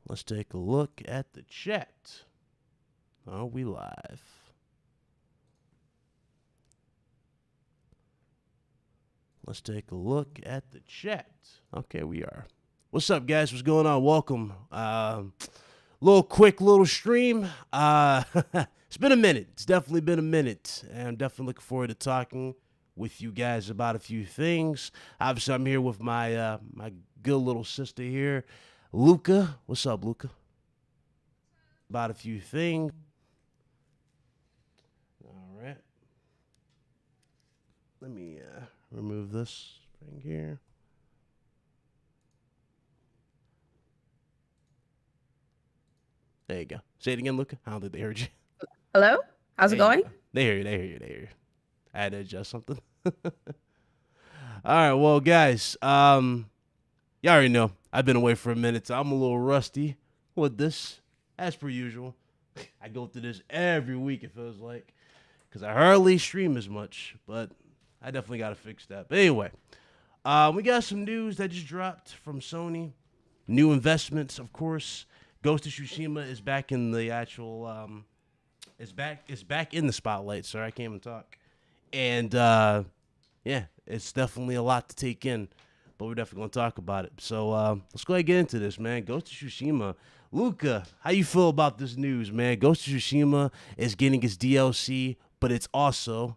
Let's take a look at the chat. Are we live? Let's take a look at the chat. Okay, we are. What's up, guys? What's going on? Welcome. Quick little stream. It's been a minute. It's definitely been a minute. And I'm definitely looking forward to talking with you guys about a few things. Obviously, I'm here with my my good little sister here, Luca. What's up, Luca? About a few things. All right. Let me remove this thing here. There you go. Say it again, Luca. I don't think they heard you. Hello? How's it going? They hear you. They hear you. They hear you. I had to adjust something. All right. Well, guys, y'all already know I've been away for a minute, so I'm a little rusty with this, as per usual. I go through this every week, it feels like, because I hardly stream as much, but I definitely got to fix that. But anyway, we got some news that just dropped from Sony. New investments, of course. Ghost of Tsushima is back in the actual, it's back in the spotlight, sir. I can't even talk. And, yeah, it's definitely a lot to take in, but we're definitely going to talk about it. So, let's go ahead and get into this, man. Ghost of Tsushima. Luca, how you feel about this news, man? Ghost of Tsushima is getting its DLC, but it's also...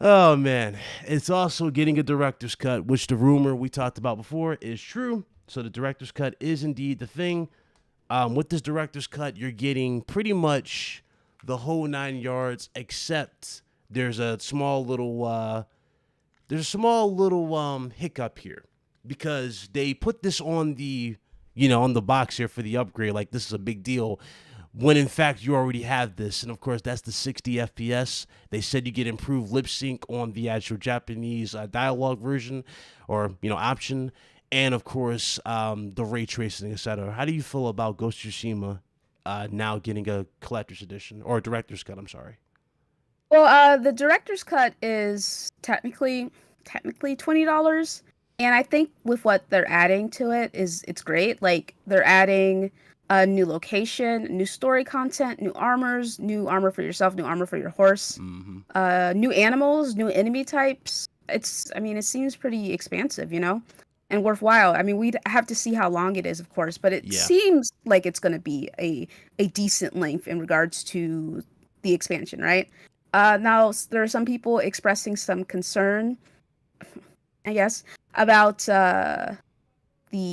oh, man. It's also getting a director's cut, which the rumor we talked about before is true. So the director's cut is indeed the thing. With this director's cut, you're getting pretty much the whole 9 yards, except there's a small little hiccup here, because they put this on the on the box here for the upgrade, like this is a big deal, when in fact you already have this. And of course, that's the 60 FPS. They said you get improved lip sync on the actual Japanese dialogue version, or option. And of course, the ray tracing, etc. How do you feel about Ghost of Tsushima now getting a collector's edition, or a director's cut? I'm sorry. Well, the director's cut is technically $20, and I think with what they're adding to it's great. Like, they're adding a new location, new story content, new armor for yourself, new armor for your horse, new animals, new enemy types. It seems pretty expansive, and worthwhile. I mean, we'd have to see how long it is, of course, but it seems like it's going to be a decent length in regards to the expansion, right? Now, there are some people expressing some concern, I guess, about the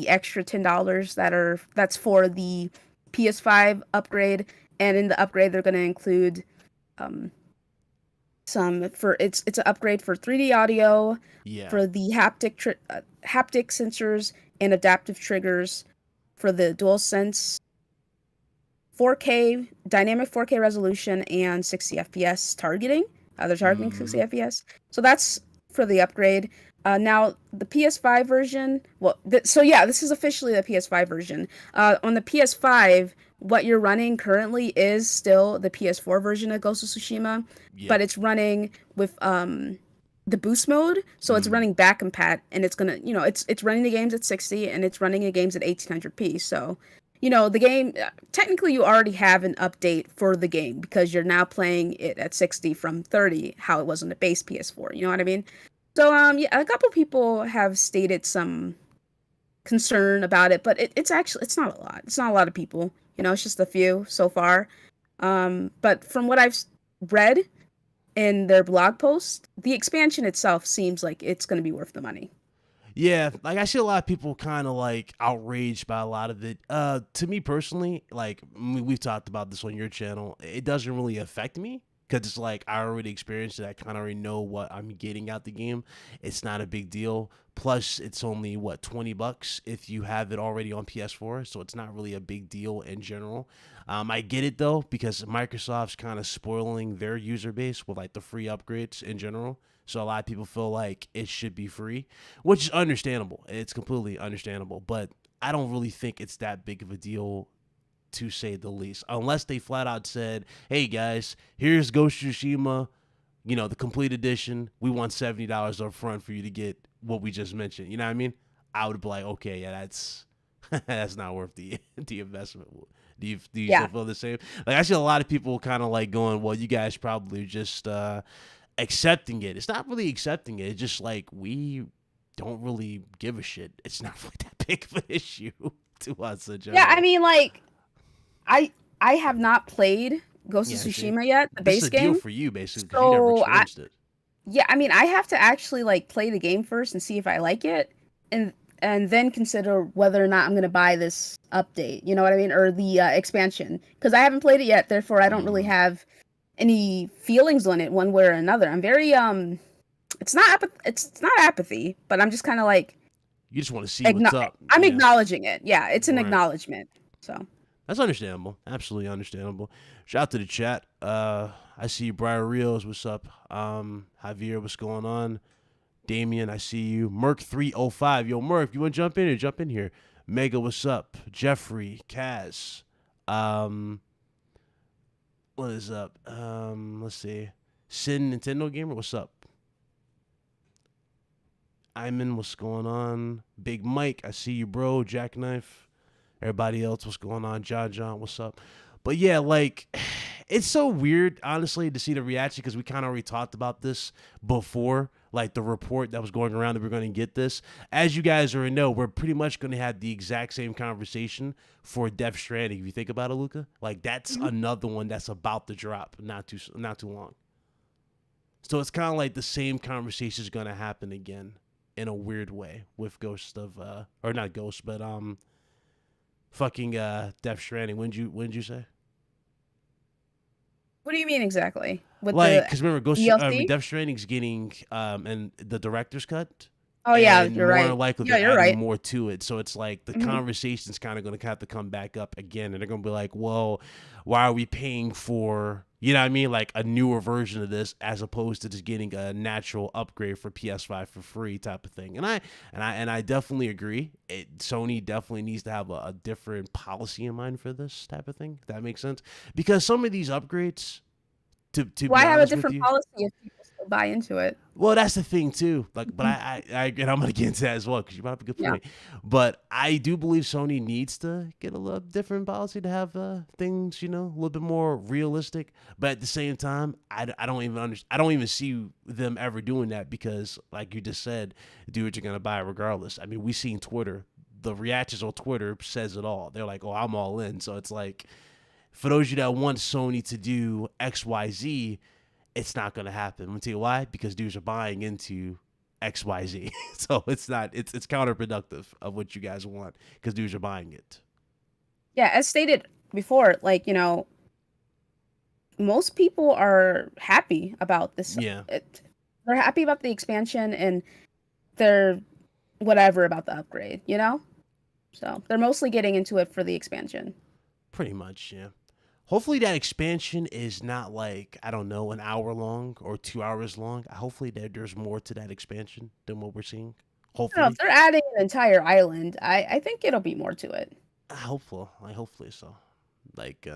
extra $10 that's for the PS5 upgrade, and in the upgrade they're going to include it's an upgrade for 3D audio, for the haptic sensors and adaptive triggers, for the DualSense 4K dynamic 4K resolution and 60 FPS targeting. They're targeting 60 FPS, so that's for the upgrade. Now the PS5 version. This is officially the PS5 version. On the PS5, what you're running currently is still the PS4 version of Ghost of Tsushima, but it's running with the boost mode, so it's running back compat, and it's gonna, it's running the games at 60, and it's running the games at 1800p. So, the game, technically you already have an update for the game, because you're now playing it at 60 from 30, how it was on the base PS4. You know what I mean? So, a couple people have stated some concern about it, but it's not a lot. It's not a lot of people. It's just a few so far. But from what I've read in their blog post, the expansion itself seems like it's going to be worth the money. Yeah, like I see a lot of people kind of like outraged by a lot of it. To me personally, like we've talked about this on your channel, it doesn't really affect me, because it's like I already experienced it. I kind of already know what I'm getting out the game. It's not a big deal. Plus, it's only $20 if you have it already on PS4, so it's not really a big deal in general. I get it though, because Microsoft's kind of spoiling their user base with like the free upgrades in general. So a lot of people feel like it should be free, which is understandable. It's completely understandable, but I don't really think it's that big of a deal, to say the least, unless they flat out said, hey guys, here's Ghost of Tsushima, the complete edition, we want $70 up front for you to get what we just mentioned. You know what I mean? I would be like, okay, yeah, that's that's not worth the investment. Do you still feel the same? Like, I see a lot of people kind of like going, well, you guys probably just accepting it. It's not really accepting it. It's just like, we don't really give a shit. It's not really that big of an issue to us in general. Yeah, I mean, like, I have not played Ghost of Tsushima yet, the base game. This is a deal for you, basically, because you never experienced it. Yeah, I mean, I have to actually like play the game first and see if I like it, and then consider whether or not I'm gonna buy this update. You know what I mean, or the expansion, because I haven't played it yet. Therefore, I don't really have any feelings on it one way or another. I'm very it's not apathy, but I'm just kind of like, you just want to see what's up. I'm acknowledging it. Yeah, it's an acknowledgement. So that's understandable. Absolutely understandable. Shout out to the chat. I see you, Briar Rios. What's up? Javier, what's going on? Damien, I see you. Merc305. Yo, Merc, you want to jump in here? Jump in here. Mega, what's up? Jeffrey, Kaz. What is up? Let's see. Sin Nintendo Gamer, what's up? Iman, what's going on? Big Mike, I see you, bro. Jackknife. Everybody else, what's going on? John, what's up? But yeah, like, it's so weird, honestly, to see the reaction, because we kind of already talked about this before, like the report that was going around that we're going to get this. As you guys already know, we're pretty much going to have the exact same conversation for Death Stranding. If you think about it, Luca, like, that's another one that's about to drop not too long. So it's kind of like the same conversation is going to happen again in a weird way with Ghost of or not Ghost, but fucking Death Stranding. When did you say? What do you mean exactly? With like, because remember, Death Stranding's getting and the director's cut. Oh yeah, you're right. More likely, they're adding more to it. So it's like the conversation's kind of going to have to come back up again, and they're going to be like, "Well, why are we paying for, you know what I mean, like a newer version of this as opposed to just getting a natural upgrade for PS5 for free type of thing?" And I definitely agree. Sony definitely needs to have a different policy in mind for this type of thing. If that makes sense, because some of these upgrades, why have a different policy if people still buy into it? Well, that's the thing too. Like, but I and I'm gonna get into that as well because you brought up a good point. Yeah. But I do believe Sony needs to get a little different policy to have things, a little bit more realistic. But at the same time, I don't even see them ever doing that because, like you just said, do what you're gonna buy regardless. I mean, we seen Twitter. The reactions on Twitter says it all. They're like, "Oh, I'm all in." So it's like, for those of you that want Sony to do XYZ, it's not going to happen. I'm going to tell you why. Because dudes are buying into XYZ. So it's counterproductive of what you guys want because dudes are buying it. Yeah, as stated before, like, most people are happy about this. Yeah. They're happy about the expansion and they're whatever about the upgrade, So they're mostly getting into it for the expansion. Pretty much, yeah. Hopefully that expansion is not like, I don't know, an hour long or 2 hours long. Hopefully there's more to that expansion than what we're seeing. Hopefully. If they're adding an entire island, I think it'll be more to it. Hopefully so. Like,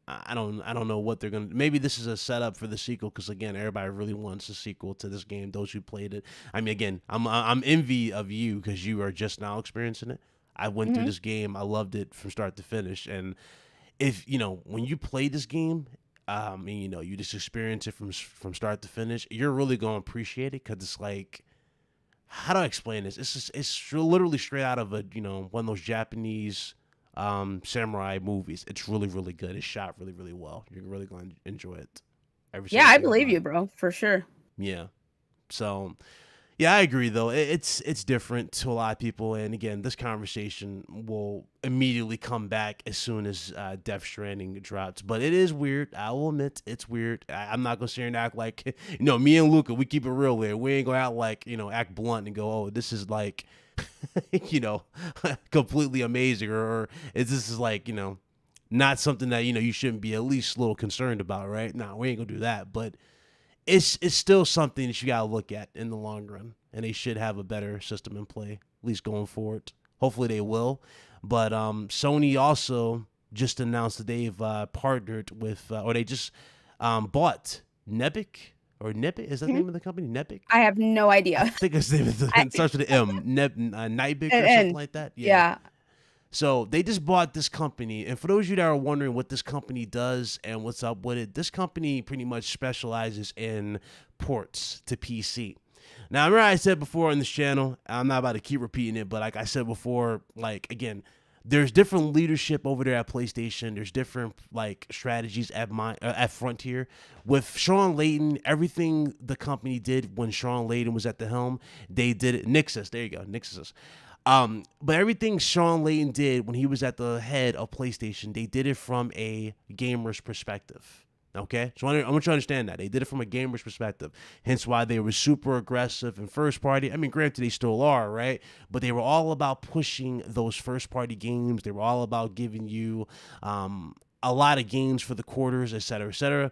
I don't know what they're gonna. Maybe this is a setup for the sequel because again, everybody really wants a sequel to this game. Those who played it. I mean, again, I'm envy of you because you are just now experiencing it. I went through this game. I loved it from start to finish, and if when you play this game, and you just experience it from start to finish, you're really gonna appreciate it because it's like, how do I explain this? It's literally straight out of one of those Japanese samurai movies. It's really, really good. It's shot really, really well. You're really going to enjoy it. Yeah, I believe you, bro, for sure. Yeah. So, yeah, I agree though. It's different to a lot of people, and again, this conversation will immediately come back as soon as Death Stranding drops. But it is weird. I will admit it's weird. I'm not gonna sit here and act like me and Luca, we keep it real there. We ain't gonna act like act blunt and go, oh, this is like completely amazing, or this is like not something that you shouldn't be at least a little concerned about, right? No, we ain't gonna do that, but it's still something that you gotta look at in the long run, and they should have a better system in play, at least going forward. Hopefully they will. But Sony also just announced that they've partnered with, or they just bought Nebic, or Nepic. Is that the name of the company? Nepic? I have no I idea. think it's it starts with an M. Nibik or something And like that. Yeah. yeah. So they just bought this company, and for those of you that are wondering what this company does and what's up with it, this company pretty much specializes in ports to PC. Now, remember I said before on this channel, I'm not about to keep repeating it, but like I said before, like again, there's different leadership over there at PlayStation. There's different like strategies at Frontier. With Sean Layden, everything the company did when Sean Layden was at the helm, they did it. Nixxes, there you go, Nixxes. But everything Sean Layden did when he was at the head of PlayStation, they did it from a gamer's perspective. Okay, so I want you to understand that they did it from a gamer's perspective. Hence why they were super aggressive in first party. I mean, granted, they still are, right? But they were all about pushing those first party games. They were all about giving you a lot of games for the quarters, et cetera, et cetera.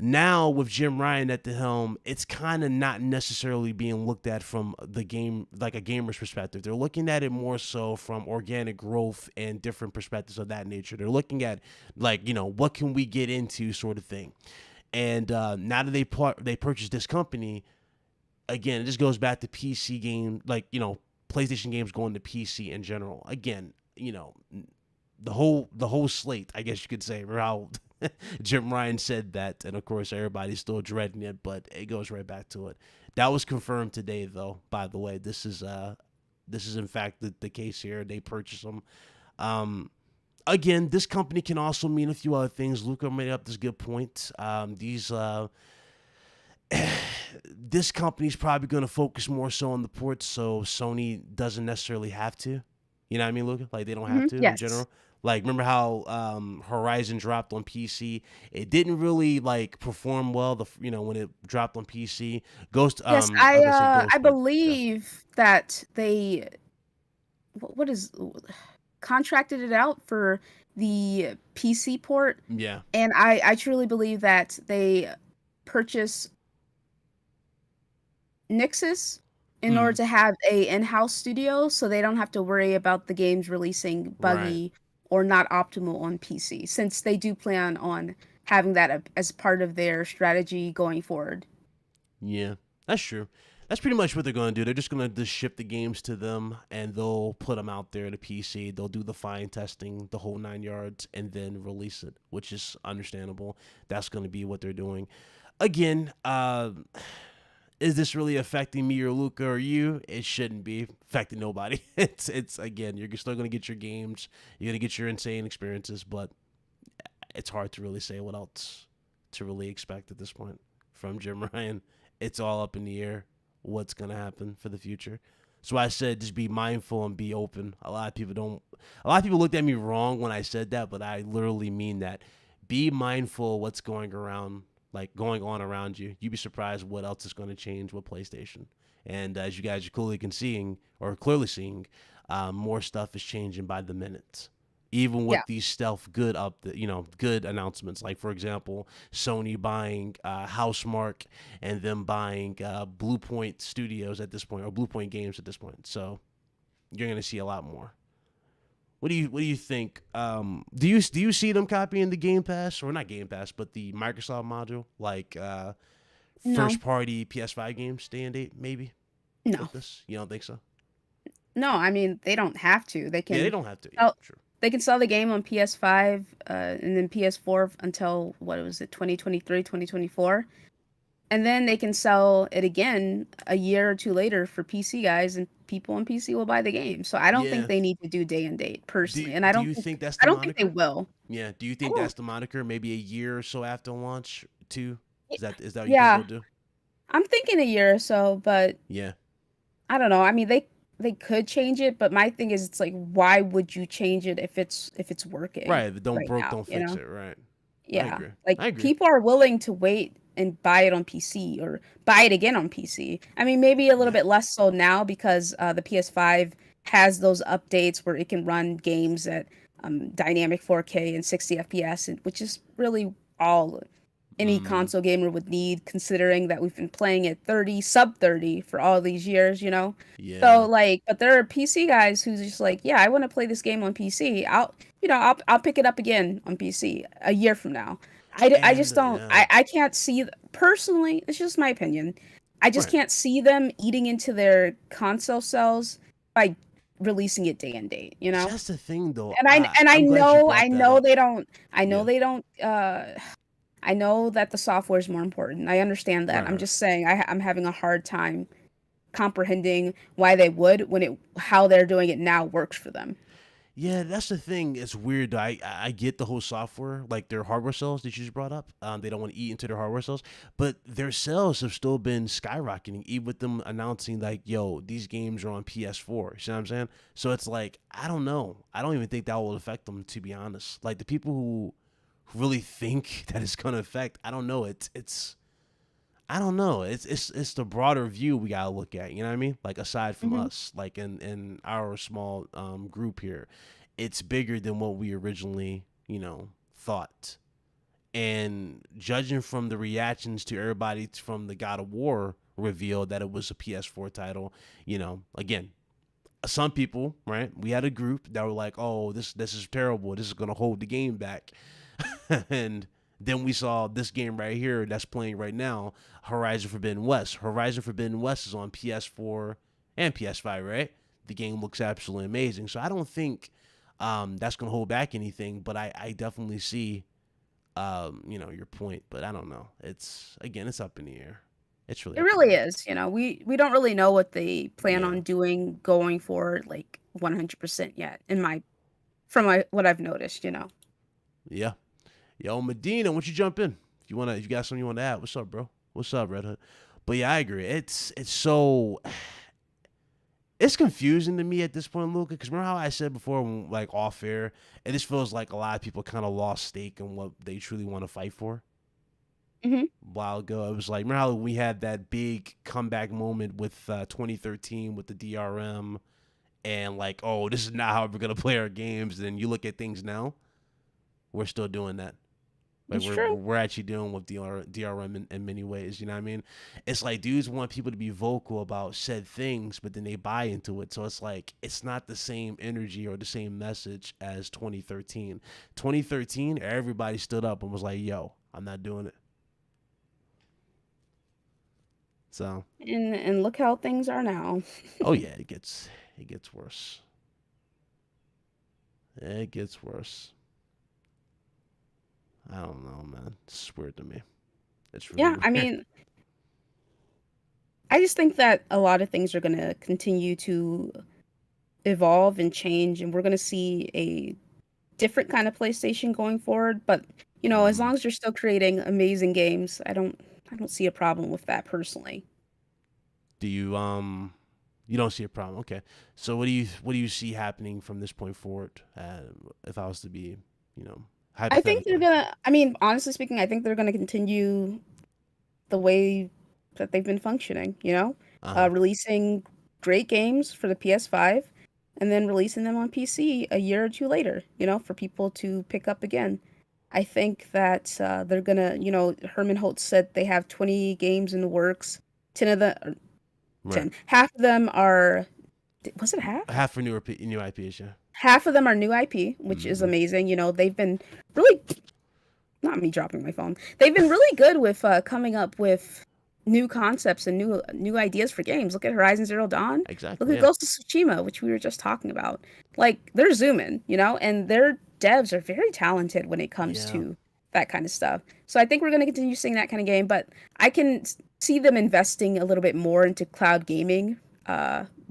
Now with Jim Ryan at the helm, it's kind of not necessarily being looked at from the game, like a gamer's perspective. They're looking at it more so from organic growth and different perspectives of that nature. They're looking at like, what can we get into sort of thing. And now that they purchased this company, again, it just goes back to PC game, like, PlayStation games going to PC in general. Again, the whole slate, I guess you could say, or how Jim Ryan said that, and of course everybody's still dreading it, but it goes right back to it. That was confirmed today, though. By the way, this is in fact the case here. They purchased them. Again, this company can also mean a few other things. Luca made up this good point. This company's probably going to focus more so on the ports, so Sony doesn't necessarily have to. You know what I mean, Luca? Like, they don't have to in general. Like, remember how Horizon dropped on PC? It didn't really like perform well. When it dropped on PC, Ghost. Yes, I believe that they what is contracted it out for the PC port. Yeah, and I truly believe that they purchase Nixxes in order to have a in-house studio, so they don't have to worry about the games releasing buggy or not optimal on PC, since they do plan on having that as part of their strategy going forward. Yeah, that's true. That's pretty much what they're going to do. They're just going to just ship the games to them, and they'll put them out there to PC. They'll do the fine testing, the whole 9 yards, and then release it, which is understandable. That's going to be what they're doing. Again, is this really affecting me or Luca or you? It shouldn't be affecting nobody. It's again, you're still gonna get your games, you're gonna get your insane experiences, but it's hard to really say what else to really expect at this point from Jim Ryan. It's all up in the air what's gonna happen for the future. So I said just be mindful and be open. A lot of people looked at me wrong when I said that, but I literally mean that. Be mindful of what's going on around you. You'd be surprised what else is going to change with PlayStation. And as you guys are clearly seeing, more stuff is changing by the minute. Even with these stealth good announcements, like for example, Sony buying Housemarque and them buying Bluepoint Studios at this point, or Bluepoint Games at this point. So you're going to see a lot more. What do you think? Do you see them copying the Game Pass, or not Game Pass, but the Microsoft module, like first party PS5 games day and date, maybe? No. Like this? You don't think so? No, I mean they don't have to. They can. Yeah, they don't have to. Yeah, true. They can sell the game on PS5 and then PS4 until 2023, 2024. And then they can sell it again a year or two later for PC guys, and people on PC will buy the game. So I don't think they need to do day and date personally. And I don't think that's the moniker? I don't think they will. Yeah. Do you think that's the moniker? Maybe a year or so after launch too? Is that what you think they'll do? I'm thinking a year or so, but yeah. I don't know. I mean, they could change it, but my thing is, it's like, why would you change it if it's working? Right. If it don't broke, don't fix it. Right. Yeah. I agree. People are willing to wait and buy it on PC or buy it again on PC. I mean, maybe a little bit less so now because the PS5 has those updates where it can run games at dynamic 4K and 60 FPS, which is really all any console gamer would need, considering that we've been playing at sub 30 for all these years, Yeah. So but there are PC guys who's just like, yeah, I want to play this game on PC. I'll pick it up again on PC a year from now. I just don't. I can't see personally, it's just my opinion. I just Right. can't see them eating into their console sales by releasing it day and date, you know? That's the thing, though. And I I'm glad you know brought that up. they don't Yeah. I know that the software is more important. I understand that. Right. I'm Right. just saying I'm having a hard time comprehending why they would when it how they're doing it now works for them. Yeah, that's the thing. It's weird. I get the whole software, like their hardware sales that you just brought up. They don't want to eat into their hardware sales, but their sales have still been skyrocketing, even with them announcing like, "Yo, these games are on PS4." You see what I'm saying? So it's like I don't know. I don't even think that will affect them, to be honest. Like the people who really think that it's gonna affect, I don't know. It's I don't know. It's the broader view we gotta look at. You know what I mean? Like aside from Hmm. us, like in our small group here, it's bigger than what we originally thought. And judging from the reactions to everybody from the God of War reveal that it was a PS4 title, again, some people, right? We had a group that were like, "Oh, this is terrible. This is gonna hold the game back," and then we saw this game right here that's playing right now, Horizon Forbidden West. Horizon Forbidden West is on PS4 and PS5, right? The game looks absolutely amazing. So I don't think that's gonna hold back anything, but I definitely see your point, but I don't know. It's up in the air. It's really It up in the really air. is. We don't really know what they plan Yeah. on doing going forward, like 100% yet. What I've noticed. Yeah. Yo, Medina, once you jump in, if you got something you want to add, what's up, bro? What's up, Red Hood? But yeah, I agree. It's so it's confusing to me at this point, Luca. Because remember how I said before, when, like off air, it just feels like a lot of people kind of lost stake in what they truly want to fight for. Hmm. A while ago, it was like remember how we had that big comeback moment with 2013 with the DRM and like, oh, this is not how we're gonna play our games. And you look at things now, we're still doing that. Like It's true. we're actually dealing with DRM in many ways. You know what I mean? It's like dudes want people to be vocal about said things, but then they buy into it. So it's like it's not the same energy or the same message as 2013. 2013, everybody stood up and was like, "Yo, I'm not doing it." So, And look how things are now. oh yeah, it gets worse. It gets worse. I don't know, man. It's weird to me. It's really Yeah, I weird. mean, I just think that a lot of things are going to continue to evolve and change, and we're going to see a different kind of PlayStation going forward. But as Mm. long as you're still creating amazing games, I don't see a problem with that personally. Do you don't see a problem? Okay. So what do you see happening from this point forward? If I was to be, you know, I think they're hypothetically. gonna. I mean, honestly speaking, I think they're gonna continue the way that they've been functioning. Uh huh. Releasing great games for the PS5, and then releasing them on PC a year or two later. For people to pick up again. I think that they're gonna. Herman Holtz said they have 20 games in the works. 10 of the Right. 10. Half of them are. Was it half? Half for new IPs, yeah. Half of them are new IP, which is Mm-hmm. amazing. They've been really not me dropping my phone. They've been really good with coming up with new concepts and new ideas for games. Look at Horizon Zero Dawn. Look Exactly. at Yeah. Ghost of Tsushima, which we were just talking about. Like they're zooming, and their devs are very talented when it comes Yeah. to that kind of stuff. So I think we're going to continue seeing that kind of game, but I can see them investing a little bit more into cloud gaming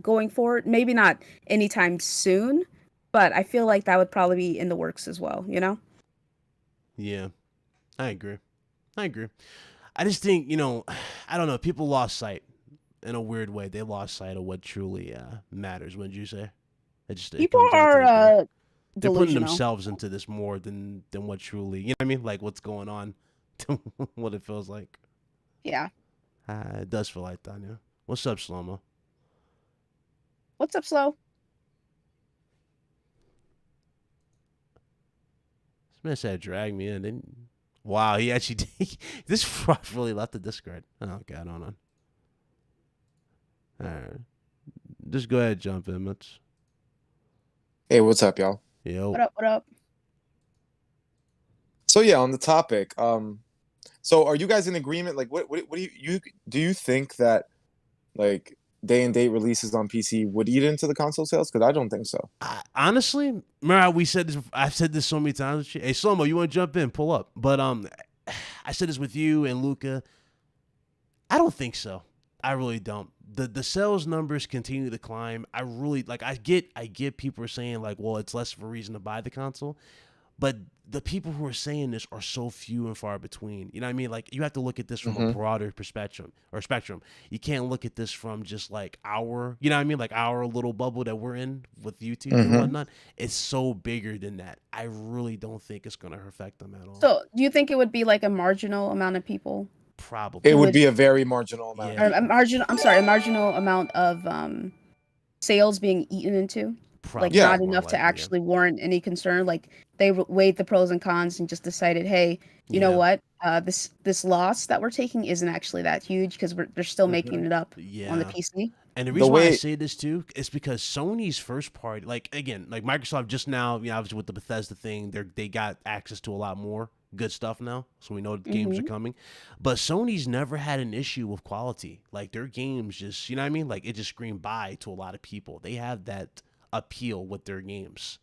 going forward. Maybe not anytime soon, but I feel like that would probably be in the works as well. Yeah. I agree. I agree. I just think I don't know. People lost sight in a weird way. They lost sight of what truly matters. Wouldn't you say? It People comes down to are the game. They're putting delusional. themselves into this more than what truly, you know what I mean? Like what's going on, to what it feels like. Yeah. It does feel like that, yeah. What's up, Slomo? What's up, Slow? This man said drag me in. Didn't... Wow, he actually did. This fraud really left the Discord. Oh, God, hold on. All right. Just go ahead, jump in, Mitch. Hey, what's up, y'all? Yo. What up? What up? So yeah, on the topic, So are you guys in agreement? Like, what do you think that like day and date releases on PC would eat into the console sales? Because I don't think so. Honestly, remember how we said this? I've said this so many times. Hey, Slomo, you want to jump in? Pull up. But I said this with you and Luca. I don't think so. I really don't. The sales numbers continue to climb. I really like. I get people are saying like, well, it's less of a reason to buy the console, but the people who are saying this are so few and far between. You know what I mean? Like, you have to look at this from a broader perspective or spectrum. You can't look at this from just like our, you know what I mean? Like our little bubble that we're in with YouTube and whatnot. It's so bigger than that. I really don't think it's going to affect them at all. So, do you think it would be like a marginal amount of people? Probably. It would be a very marginal amount. Yeah. A marginal amount of sales being eaten into. Probably. Like, not enough to actually warrant any concern. Like, they weighed the pros and cons and just decided, hey, you know what? This loss that we're taking isn't actually that huge because they're still making it up on the PC. And the reason why I say this too is because Sony's first party, like again, like Microsoft just now, you know, obviously with the Bethesda thing, they got access to a lot more good stuff now, so we know games are coming. But Sony's never had an issue with quality. Like their games just, you know what I mean? Like it just screamed by to a lot of people. They have that appeal with their games.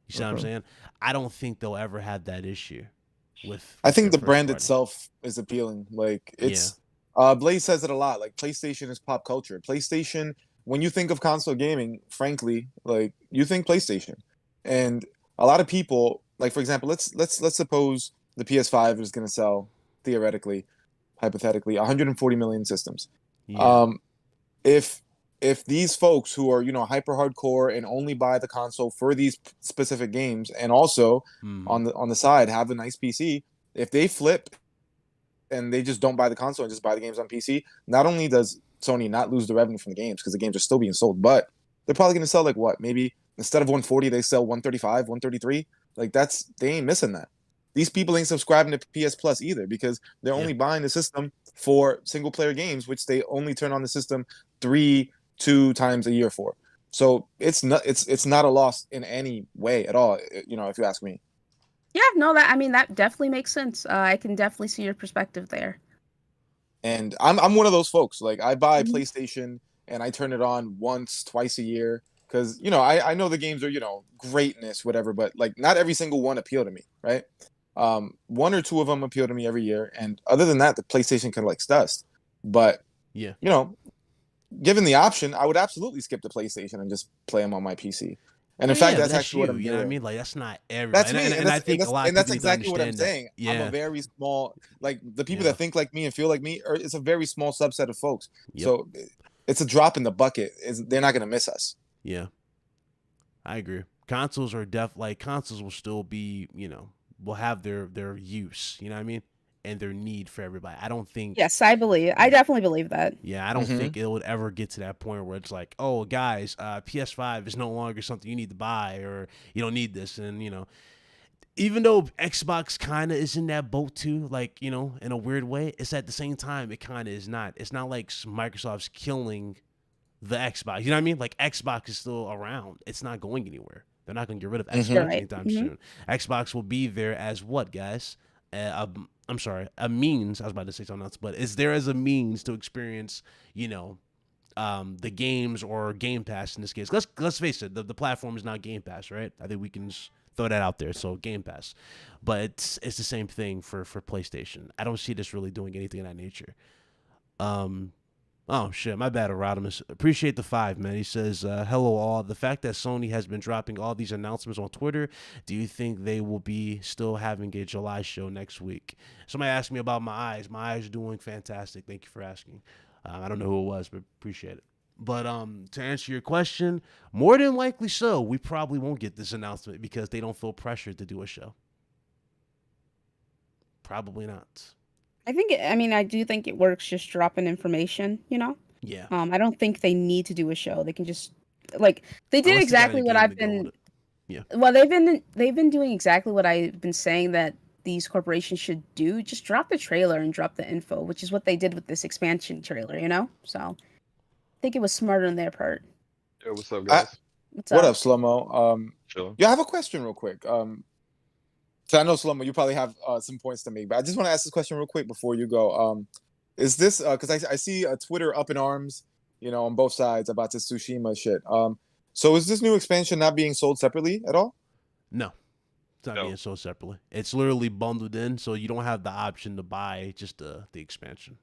You see what I'm saying? I don't think they'll ever have that issue with I think the brand itself is appealing. Like it's Blaze says it a lot. Like PlayStation is pop culture. PlayStation, when you think of console gaming, frankly, like you think PlayStation. And a lot of people, like for example, let's suppose the PS5 is going to sell theoretically, hypothetically, 140 million systems. If these folks who are, you know, hyper hardcore and only buy the console for these specific games and also on the side have a nice PC, if they flip and they just don't buy the console and just buy the games on PC, not only does Sony not lose the revenue from the games because the games are still being sold, but they're probably going to sell like what? Maybe instead of 140, they sell 135, 133. Like they ain't missing that. These people ain't subscribing to PS Plus either because they're only buying the system for single player games, which they only turn on the system 2 times a year for. So it's not a loss in any way at all, you know, if you ask me. Yeah, no, that definitely makes sense. I can definitely see your perspective there. And I'm one of those folks. Like I buy PlayStation and I turn it on once, twice a year because, you know, I know the games are, you know, greatness, whatever, but like not every single one appeal to me, right? 1 or 2 of them appeal to me every year, and other than that, the PlayStation collects dust. But you know, given the option, I would absolutely skip the PlayStation and just play them on my PC. And in fact, that's actually what I'm doing. You know what I mean? Like that's not everybody. That's me, and I think a lot of that's people exactly what I'm saying. I'm a very small, like the people that think like me and feel like me, it's a very small subset of folks. So it's a drop in the bucket. They're not gonna miss us. Yeah, I agree. Consoles are consoles will still be, you know, will have their use, you know what I mean, and their need for everybody. I don't think. Yes, I definitely believe that. Yeah, I don't think it would ever get to that point where it's like, oh, guys, PS5 is no longer something you need to buy, or you don't need this, and you know, even though Xbox kind of is in that boat too, like, you know, in a weird way, it's at the same time it kind of is not. It's not like Microsoft's killing the Xbox. You know what I mean? Like Xbox is still around. It's not going anywhere. They're not going to get rid of Xbox anytime soon. Xbox will be there as what, guys? I'm sorry, a means. I was about to say something else, but it's there as a means to experience, you know, the games or Game Pass in this case. Let's face it, the platform is not Game Pass, right? I think we can just throw that out there. So Game Pass, but it's the same thing for PlayStation. I don't see this really doing anything of that nature. Oh, shit. My bad, Erodimus. Appreciate the 5, man. He says, hello, all. The fact that Sony has been dropping all these announcements on Twitter, do you think they will be still having a July show next week? Somebody asked me about my eyes. My eyes are doing fantastic. Thank you for asking. I don't know who it was, but appreciate it. But to answer your question, more than likely so, we probably won't get this announcement because they don't feel pressured to do a show. Probably not. I do think it works just dropping information, you know? Yeah. I don't think they need to do a show. They can just, like, they did exactly what I've been, well, they've been doing exactly what I've been saying that these corporations should do. Just drop the trailer and drop the info, which is what they did with this expansion trailer, you know? So, I think it was smarter on their part. Yo, what's up, guys? What up, Slow-Mo? Chilling. Yeah, I have a question real quick. So I know, Slomo, you probably have some points to make, but I just want to ask this question real quick before you go. Is this because I see Twitter up in arms, on both sides about this Tsushima shit. So is this new expansion not being sold separately at all? No, it's not being sold separately. It's literally bundled in, so you don't have the option to buy just the expansion.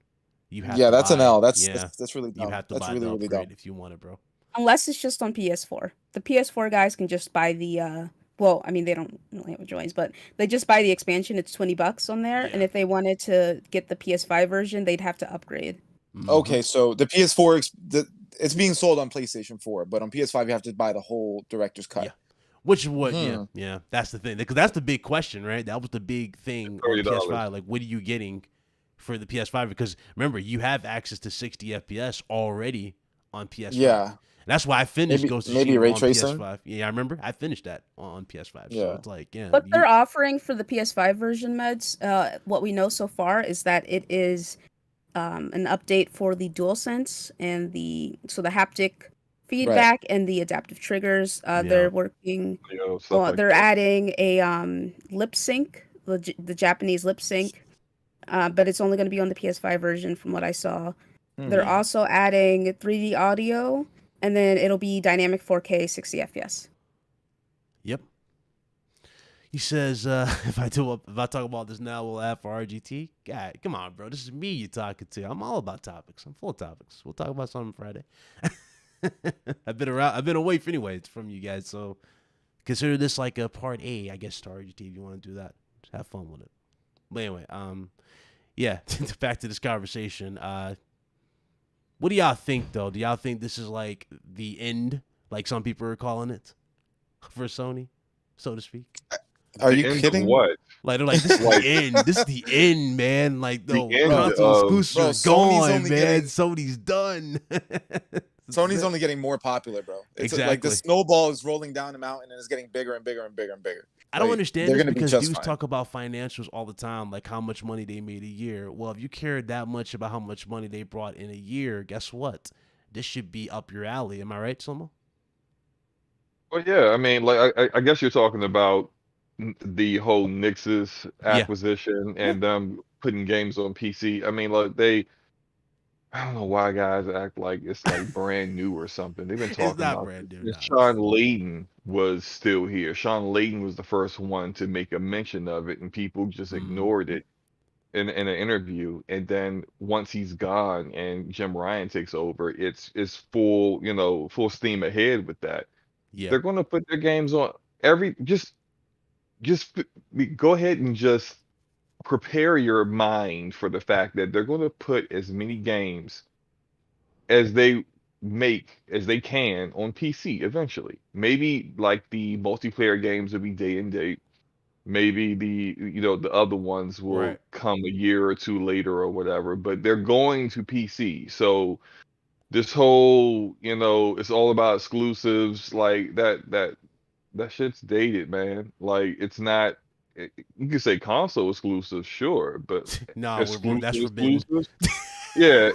You have to that's buy, an L. That's really dumb. You have to that's buy really, the really upgrade dumb. if you want it, bro. Unless it's just on PS4. The PS4 guys can just buy the well, I mean, they don't really have joins, but they just buy the expansion. It's $20 on there, and if they wanted to get the PS5 version, they'd have to upgrade. Okay, so the PS4 it's being sold on PlayStation 4, but on PS5 you have to buy the whole director's cut. Yeah. Which is what, yeah, that's the thing. Because that's the big question, right? That was the big thing on PS5. Like, what are you getting for the PS5? Because remember, you have access to 60 FPS already on PS5. Yeah. That's why I finished Ghost of Maybe Tsushima ray on tracing? PS5. Yeah, I remember. I finished that on PS5. Yeah. So it's like, yeah. What they're offering for the PS5 version, Meds, what we know so far is that it is an update for the DualSense and the haptic feedback and the adaptive triggers. They're working. They're adding a lip sync, the Japanese lip sync, but it's only going to be on the PS5 version, from what I saw. They're also adding 3D audio, and then it'll be dynamic 4K 60 FPS. Yep. He says, if I talk about this now, we'll add for RGT. God, come on, bro. This is me you're talking to. I'm all about topics. I'm full of topics. We'll talk about something Friday. I've been away from you guys, so consider this like a part A, I guess, to RGT if you want to do that. Just have fun with it. But anyway, yeah, back to this conversation. What do y'all think, though? Do y'all think this is like the end, like some people are calling it, for Sony, so to speak? Are you kidding? What? Like, they're like, this is the end. This is the end, man. Like, the console exclusives are gone, man. Sony's done. Sony's only getting more popular, bro. It's exactly. Like the snowball is rolling down the mountain and it's getting bigger and bigger and bigger and bigger. I don't understand this because dudes talk about financials all the time, like how much money they made a year. Well, if you cared that much about how much money they brought in a year, guess what? This should be up your alley. Am I right, Somo? Well, yeah. I mean, like, I guess you're talking about the whole Nixxes acquisition and them putting games on PC. I mean, like, I don't know why guys act like it's like brand new or something. They've been talking about brand new. Sean Layden was still here. Sean Layden was the first one to make a mention of it, and people just ignored it in an interview. And then once he's gone and Jim Ryan takes over, it's full steam ahead with that. Yeah, they're going to put their games on just go ahead and just prepare your mind for the fact that they're going to put as many games as they can on PC eventually. Maybe like the multiplayer games will be day and date. Maybe the other ones will come a year or two later or whatever, but they're going to PC. So this whole, it's all about exclusives, like that shit's dated, man. Like, it's not. You can say console exclusive, sure, but that's forbidden. Yeah,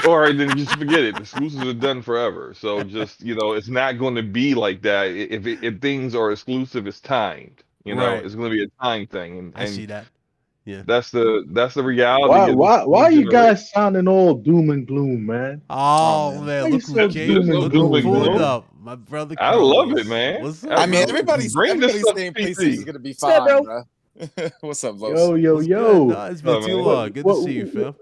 all right, then just forget it. Exclusives are done forever. So just, it's not going to be like that. If things are exclusive, it's timed. It's going to be a time thing. And I see that. Yeah, that's the reality. Why are you guys sounding all doom and gloom, man? Oh man, look who came. Look who pulled up. My brother Carlos. I love it, man. What's up? I mean, everybody's saying PlayStation is gonna be fine, bro. What's up, Los? Yo. No, it's been too long. Good to see you, Phil.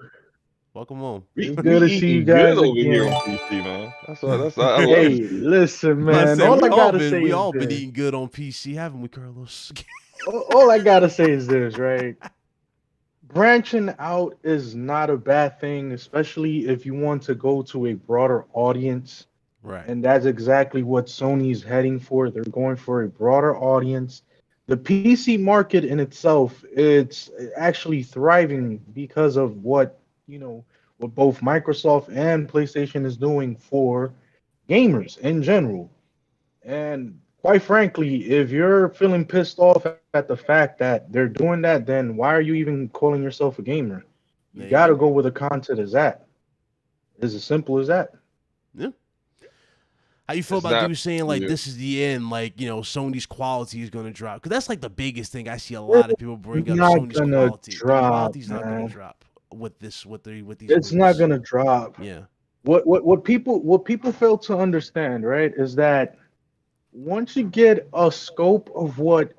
Welcome home. It's good to see you guys over again. here on PC, man. That's I love Hey, it. listen, man. All I gotta say we is all been this. eating good on PC, haven't we, Carlos? All I gotta say is this, right? Branching out is not a bad thing, especially if you want to go to a broader audience. Right. And that's exactly what Sony's heading for. They're going for a broader audience. The PC market in itself, it's actually thriving because of what both Microsoft and PlayStation is doing for gamers in general. And quite frankly, if you're feeling pissed off at the fact that they're doing that, then why are you even calling yourself a gamer? You got to go where the content is at. It's as simple as that. Yeah. How you feel It's about not dudes saying like yeah. this is the end, like Sony's quality is gonna drop? Because that's like the biggest thing I see a lot of people bring It's up. not Sony's gonna quality, the drop, quality's not gonna man. drop with these It's not moves. gonna drop. Yeah, What people fail to understand, right, is that once you get a scope of what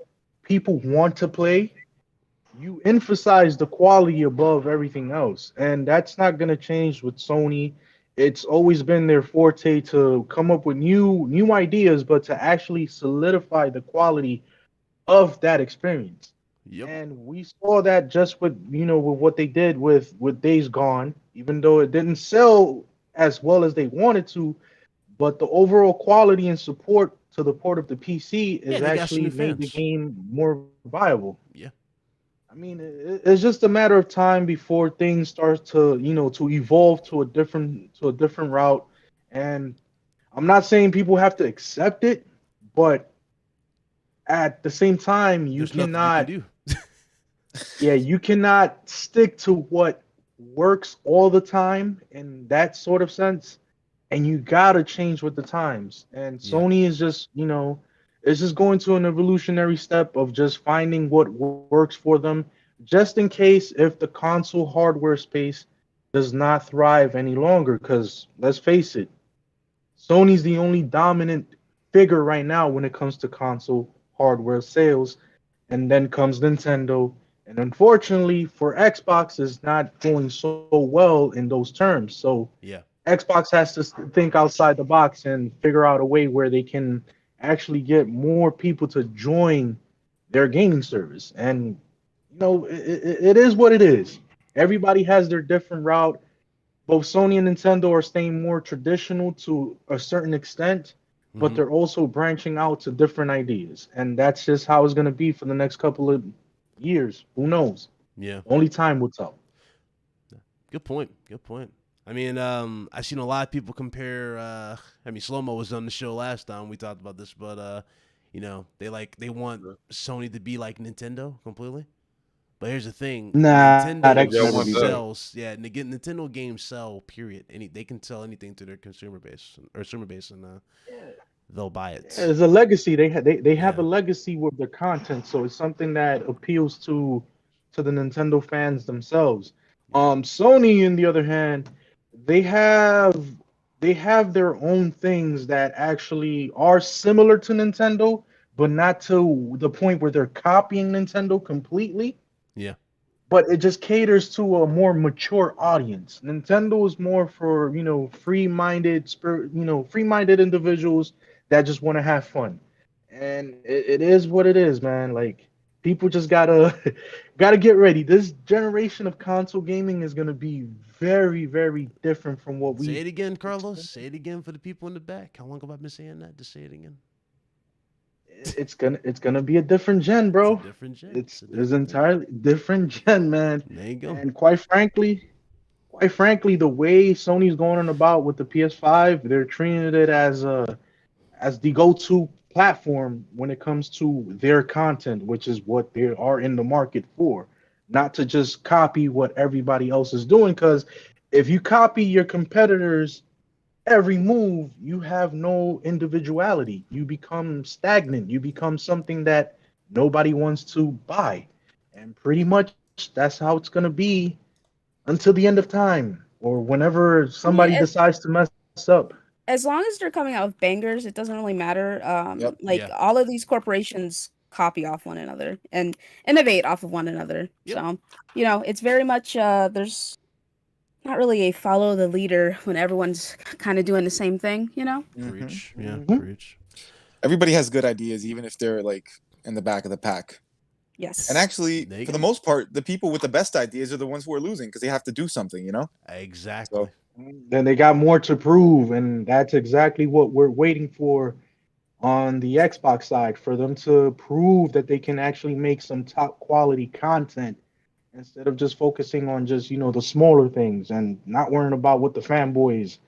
people want to play, you emphasize the quality above everything else, and that's not going to change with Sony. It's always been their forte to come up with new ideas, but to actually solidify the quality of that experience. yep, And we saw that just with with what they did with Days Gone, even though it didn't sell as well as they wanted to, but the overall quality and support to the port of the PC yeah. is They got some actually new made the fans. game more viable. Yeah, I mean, it's just a matter of time before things start to, to evolve to a different route. And I'm not saying people have to accept it, but at the same time, you there's nothing you can cannot, do. yeah, you cannot stick to what works all the time in that sort of sense, and you gotta change with the times. And Yeah, Sony is just, it's just going to an evolutionary step of just finding what works for them, just in case if the console hardware space does not thrive any longer. Because let's face it, Sony's the only dominant figure right now when it comes to console hardware sales, and then comes Nintendo. And unfortunately for Xbox, is not going so well in those terms. So yeah. Xbox has to think outside the box and figure out a way where they can actually get more people to join their gaming service. And it is what it is. Everybody has their different route. Both Sony and Nintendo are staying more traditional to a certain extent, but Hmm. they're also branching out to different ideas. And that's just how it's going to be for the next couple of years. Who knows? Yeah. Only time will tell. Good point. Good point. I mean, I've seen a lot of people compare. I mean, Slow Mo was on the show last time we talked about this, but they want Sony to be like Nintendo completely. But here's the thing: Nah, that Nintendo can They don't never want be that. done. sells. Yeah, Nintendo games sell. Period. They can sell anything to their consumer base, and they'll buy it. It's a legacy. They have a Yeah. legacy with their content, so it's something that appeals to the Nintendo fans themselves. Yeah. Sony, on the other hand, they have they have their own things that actually are similar to Nintendo, but not to the point where they're copying Nintendo completely. Yeah. But it just caters to a more mature audience. Nintendo is more for free-minded spirit, free-minded individuals that just want to have fun, and it is what it is, man. Like, people just gotta gotta get ready. This generation of console gaming is gonna be very, very different from what Say we've it again, Carlos. experienced. Say it again for the people in the back. How long have I been saying that? Just say it again. It's gonna be a different gen, It's a bro. different gen. It's a It's different thing. entirely different gen, man. There you go. And quite frankly, the way Sony's going on about with the PS5, they're treating it as the go-to platform when it comes to their content, which is what they are in the market for. Not to just copy what everybody else is doing, because if you copy your competitors' every move, you have no individuality. You become stagnant. You become something that nobody wants to buy. And pretty much that's how it's going to be until the end of time, or whenever I mean, somebody decides to mess up. as long as they're coming out with bangers, it doesn't really matter. Yep. Like Yeah. all of these corporations copy off one another and innovate off of one another. Yep. So, it's very much there's not really a follow the leader when everyone's kind of doing the same thing. Hmm. Preach. Yeah. Mhm. Preach. Everybody has good ideas, even if they're like in the back of the pack. Yes. And actually, There you for go. the most part, the people with the best ideas are the ones who are losing because they have to do something, Exactly. So Then they got more to prove, and that's exactly what we're waiting for on the Xbox side, for them to prove that they can actually make some top quality content instead of just focusing on just the smaller things and not worrying about what the fanboys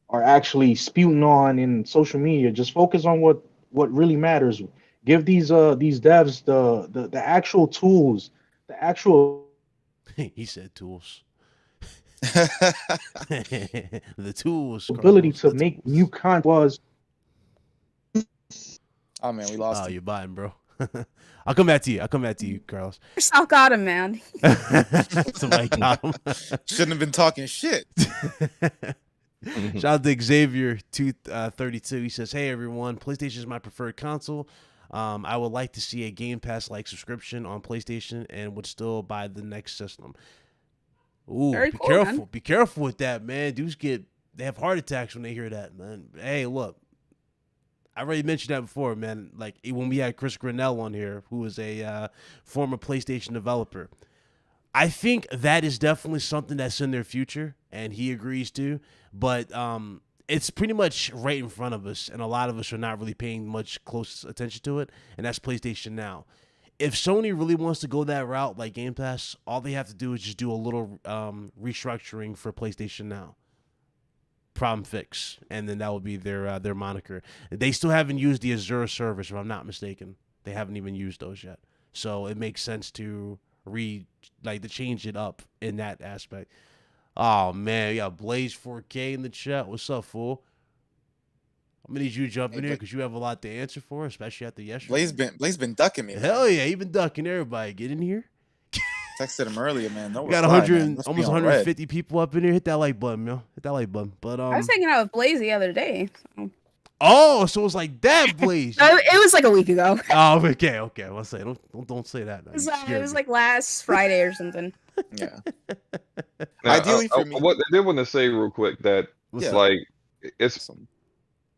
are actually spewing on in social media. Just focus on what really matters. Give these devs the actual tools, the actual He said tools. The tools, ability Carlos. to The make new tools. content. Was Oh man, we lost. Oh, you're buying, bro. I'll come back to you, Carlos. South got him, man. Somebody got him. Shouldn't have been talking shit. Shout out to Xavier 232. He says, "Hey everyone, PlayStation is my preferred console. I would like to see a Game Pass like subscription on PlayStation and would still buy the next system." Ooh, Very be cool, careful. man. Be careful with that, man. Dudes they have heart attacks when they hear that, man. Hey, look. I already mentioned that before, man. Like when we had Chris Grinnell on here, who is a former PlayStation developer. I think that is definitely something that's in their future, and he agrees to. But it's pretty much right in front of us, and a lot of us are not really paying much close attention to it, and that's PlayStation Now. If Sony really wants to go that route, like Game Pass, all they have to do is just do a little restructuring for PlayStation Now. Problem fix, and then that will be their moniker. They still haven't used the Azure service, if I'm not mistaken. They haven't even used those yet, so it makes sense to to change it up in that aspect. Oh man, we got Blaze 4K in the chat. What's up, fool? I'm gonna need you to jump in here because you have a lot to answer for, especially after yesterday. Blaze been ducking me. Hell man. yeah, he been ducking everybody. Get in here. Texted him earlier, man. No We got reply, 100, man. Must be almost on 150 people up in here. Hit that like button, yo. Hit that like button. But I was hanging out with Blaze the other day. So. Oh, so it's like that, Blaze. It was like a week ago. Oh, okay. I'll say don't say that. It was like last Friday or something. Yeah. Now, Ideally for me, what I did want to say real quick that Yeah. like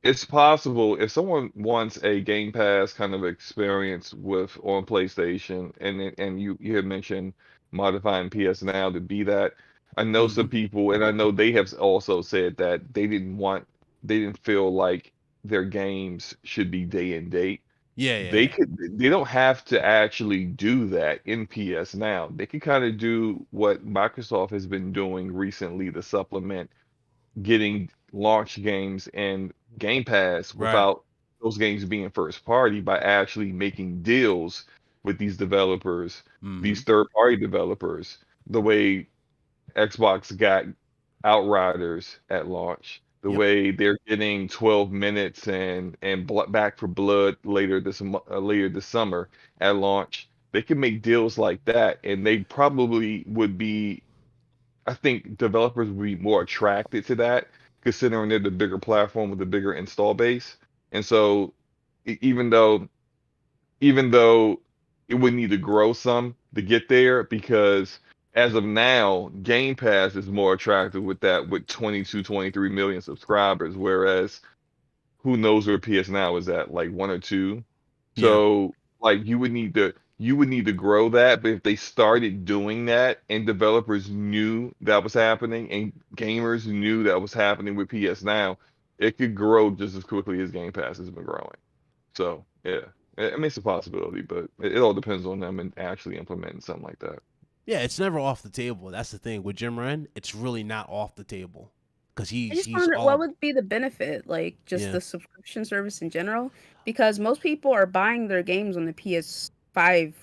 it's possible if someone wants a Game Pass kind of experience with on PlayStation, and you had mentioned modifying PS Now to be that. I know some people, and I know they have also said that they didn't feel like their games should be day and date. Yeah. They don't have to actually do that in PS Now. They can kind of do what Microsoft has been doing recently to supplement getting launch games and Game Pass Right. without those games being first party by actually making deals with these developers, these third-party developers, the way Xbox got Outriders at launch, the way they're getting 12 minutes and Back for Blood later this summer at launch. They can make deals like that, and they probably would be. I think developers would be more attracted to that, considering they're the bigger platform with the bigger install base. And so, even though it would need to grow some to get there, because as of now, Game Pass is more attractive with 22, 23 million subscribers, whereas who knows where PS Now is at, like 1 or 2. So like you would need to grow that, but if they started doing that and developers knew that was happening and gamers knew that was happening with PS Now, it could grow just as quickly as Game Pass has been growing. So yeah, I mean it's a possibility, but it all depends on them and actually implementing something like that. Yeah, it's never off the table. That's the thing with Jim Ryan. It's really not off the table because I just wonder what would be the benefit, like just the subscription service in general, because most people are buying their games on the PS5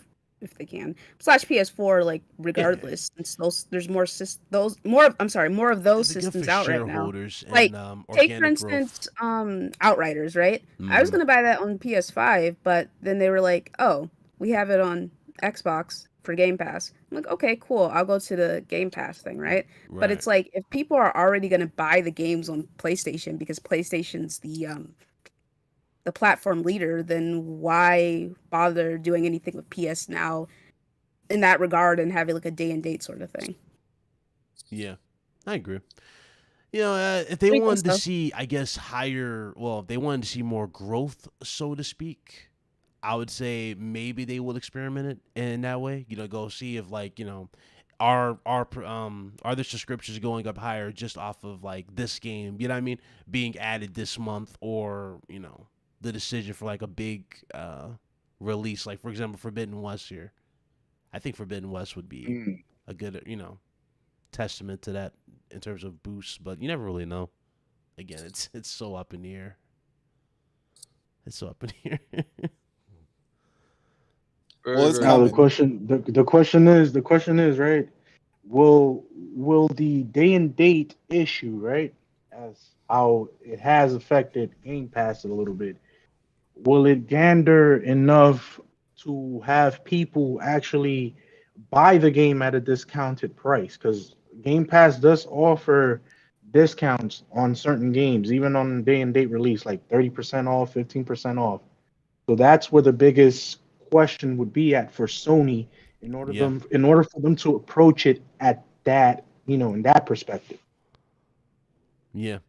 if they can /PS4, like regardless. Since there's more of those systems out right now. Like take for instance, Outriders, right? I was gonna buy that on PS5, but then they were like, oh, we have it on Xbox for Game Pass. I'm like, okay, cool. I'll go to the Game Pass thing, right? But it's like if people are already gonna buy the games on PlayStation because PlayStation's the platform leader, then why bother doing anything with PS Now in that regard and having like a day and date sort of thing? Yeah, I agree. You know, if they wanted to see, I guess, if they wanted to see more growth, so to speak, I would say maybe they will experiment it in that way. You know, go see if like, you know, are the subscriptions going up higher just off of like this game, you know what I mean, being added this month, or, you know, the decision for like a big release, like for example Forbidden West here. I think Forbidden West would be a good, you know, testament to that in terms of boosts, but you never really know. Again, it's so up in the air. It's so up in the air. Well, it's now the question is right. Will the day and date issue, right, as how it has affected Game Pass a little bit, will it gander enough to have people actually buy the game at a discounted price? Because Game Pass does offer discounts on certain games, even on day and date release, like 30% off, 15% off. So that's where the biggest question would be at for Sony Yeah. in order for them to approach it at that, in that perspective. Yeah.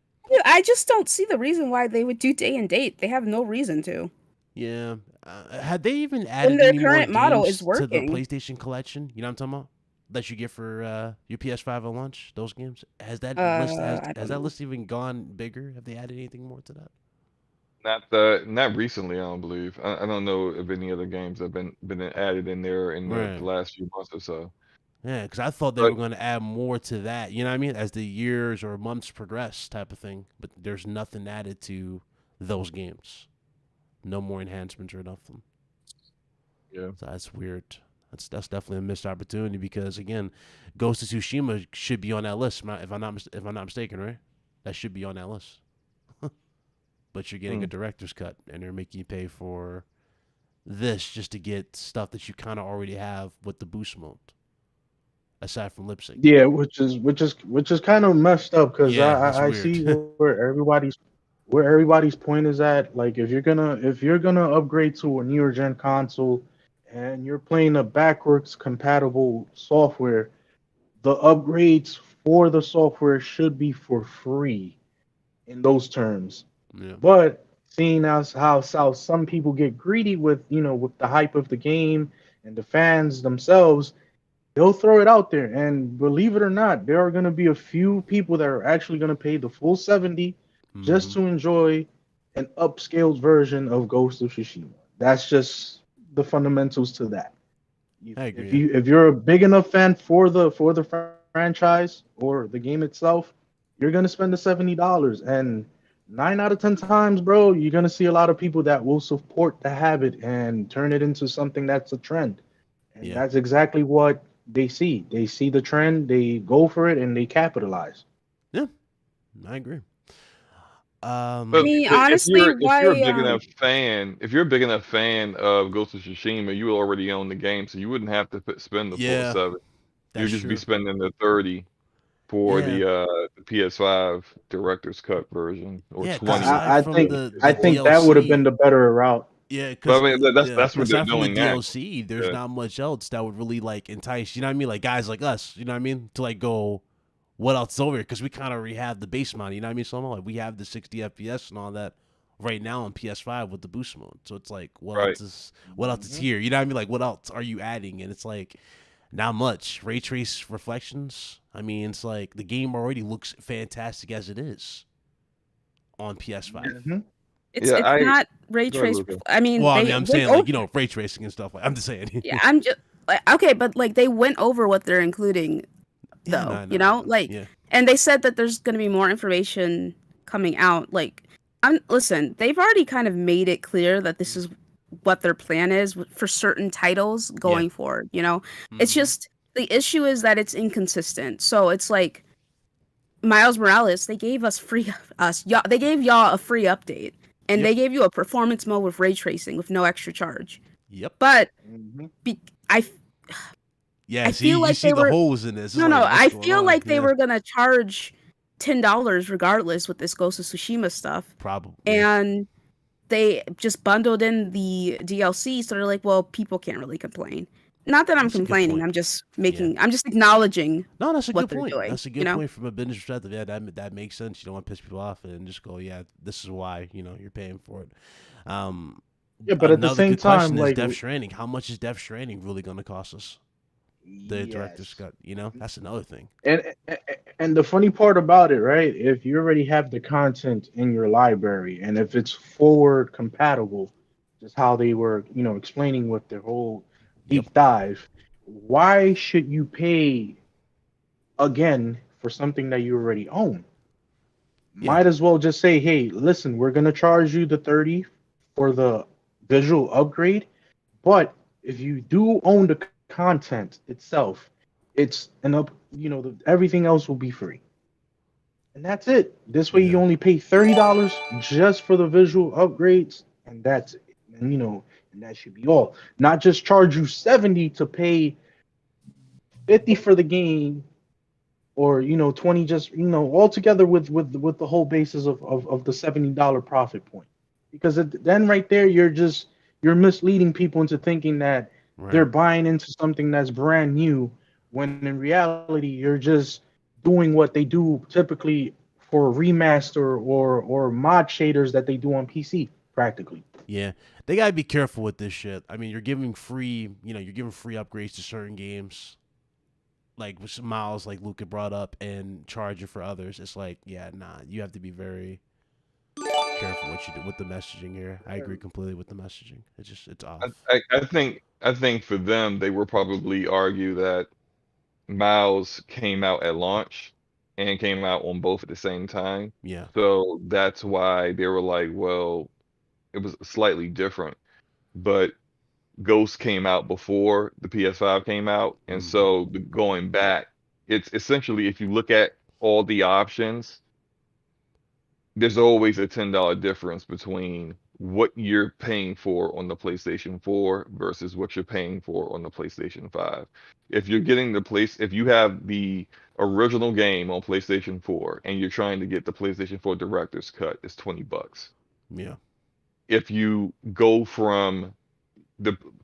I just don't see the reason why they would do day and date. They have no reason to. Yeah. Had they even When added their any more current model is games to the working. PlayStation Collection? You know what I'm talking about? That you get for your PS5 at launch. Those games. Has that list I has don't that know. list even gone bigger? Have they added anything more to that? Not recently, I don't believe. I don't know if any other games have been added in there in the Right. last few months or so. Yeah, because I thought they But were going to add more to that. You know what I mean? As the years or months progress, type of thing. But there's nothing added to those games. No more enhancements or nothing. yeah, So that's weird. That's definitely a missed opportunity because again, Ghost of Tsushima should be on that list. If I'm not mistaken, right? That should be on that list. But you're getting a director's cut, and they're making you pay for this just to get stuff that you kind of already have with the boost mode, aside from lip sync. Yeah, which is kind of messed up because Yeah, that's I weird. see where everybody's point is at. Like if you're gonna upgrade to a newer gen console and you're playing a backwards compatible software, the upgrades for the software should be for free in those terms. Yeah, But seeing as how some people get greedy with the hype of the game and the fans themselves, they'll throw it out there. And believe it or not, there are going to be a few people that are actually going to pay the full 70 just hmm to enjoy an upscaled version of Ghost of Tsushima. That's just the fundamentals to that. If, I if agree. you if you're a big enough fan for the franchise or the game itself, you're gonna spend the $70. And 9 out of 10 times, bro, you're gonna see a lot of people that will support the habit and turn it into something that's a trend. And Yeah, that's exactly what they see. They see the trend, they go for it, and they capitalize. yeah, I agree. I but Um, mean, if honestly, you're a why? big enough fan, if you're a big enough fan of Ghost of Tsushima, you already own the game, so you wouldn't have to spend the full yeah, 7. that's You'd just be true. spending the 30 for Yeah, the PS5 director's cut version, or yeah, because 20 aside I, I from think for the the I the think PS4. that would have been DLC, the better route. yeah, But because I mean, that's what they're aside from the doing now. DLC, there's Yeah, not much else that would really like entice. You know what I mean? Like guys like us. You know what I mean? To like go, what else is over here? Because we kind of already have the base mount. You know what I mean? So like we have the 60 FPS and all that right now on PS5 with the boost mode. So it's like, right. what else is Mhm. here? You know what I mean? Like what else are you adding? And it's like not much. Ray trace reflections. I mean, it's like the game already looks fantastic as it is on PS5. Mhm. It's Yeah, it's I not ray go ahead, trace. Luca. I mean, Well, I mean, they I'm went saying like over. ray tracing and stuff. Like I'm just saying. Yeah, I'm just like okay, but like they went over what they're including Yeah, though, no, I know. like, Yeah, and they said that there's going to be more information coming out. Like, listen, they've already kind of made it clear that this is what their plan is for certain titles yeah. going forward. It's hmm just the issue is that it's inconsistent. So it's like Miles Morales, they gave us they gave y'all a free update, and Yep. they gave you a performance mode with ray tracing with no extra charge. Yep. But Mhm. be, I Yeah. I See, feel you like see they the were holes in this. It's no, like, what's I going feel on? like they Yeah. were gonna charge $10 regardless with this Ghost of Tsushima stuff, Probably. Yeah. and they just bundled in the DLC. So they're like, well, people can't really complain. Not that I'm That's a good complaining. point. Yeah. I'm just acknowledging No, that's a what good they're point. doing. That's a good point from a business perspective. Yeah, that makes sense. You don't want to piss people off and just go, yeah, this is why you're paying for it. Um, Yeah, but at the Another same good time, question is like, Death Stranding. How much is Death Stranding really going to cost us? The director's yes. cut. That's another thing. And the funny part about it, right? If you already have the content in your library, and if it's forward compatible, just how they were, explaining with their whole Yep. deep dive, why should you pay again for something that you already own? Yeah. Might as well just say, hey, listen, we're gonna charge you the 30 for the visual upgrade, but if you do own the content itself, it's an up, everything else will be free. And that's it. This way you Yeah. only pay $30 just for the visual upgrades, and that's it. And and that should be all. Not just charge you 70 to pay 50 for the game, or 20 just all together with the whole basis of the $70 profit point. Because then right there you're misleading people into thinking that they're buying into something that's brand new, when in reality you're just doing what they do typically for remaster or mod shaders that they do on PC practically. Yeah, they gotta be careful with this shit. I mean, you're giving free upgrades to certain games, like with Miles, like Luca brought up, and charging for others. It's like, yeah, nah, you have to be very careful what you do with the messaging here. I agree completely with the messaging. It's off. I think for them, they will probably argue that Miles came out at launch and came out on both at the same time. Yeah. So that's why they were like, well, it was slightly different. But Ghost came out before the PS5 came out, and so going back, it's essentially, if you look at all the options, there's always a $10 difference between what you're paying for on the PlayStation 4 versus what you're paying for on the PlayStation 5. If you're getting if you have the original game on PlayStation 4 and you're trying to get the PlayStation 4 Director's Cut, it's $20. Yeah. If you go from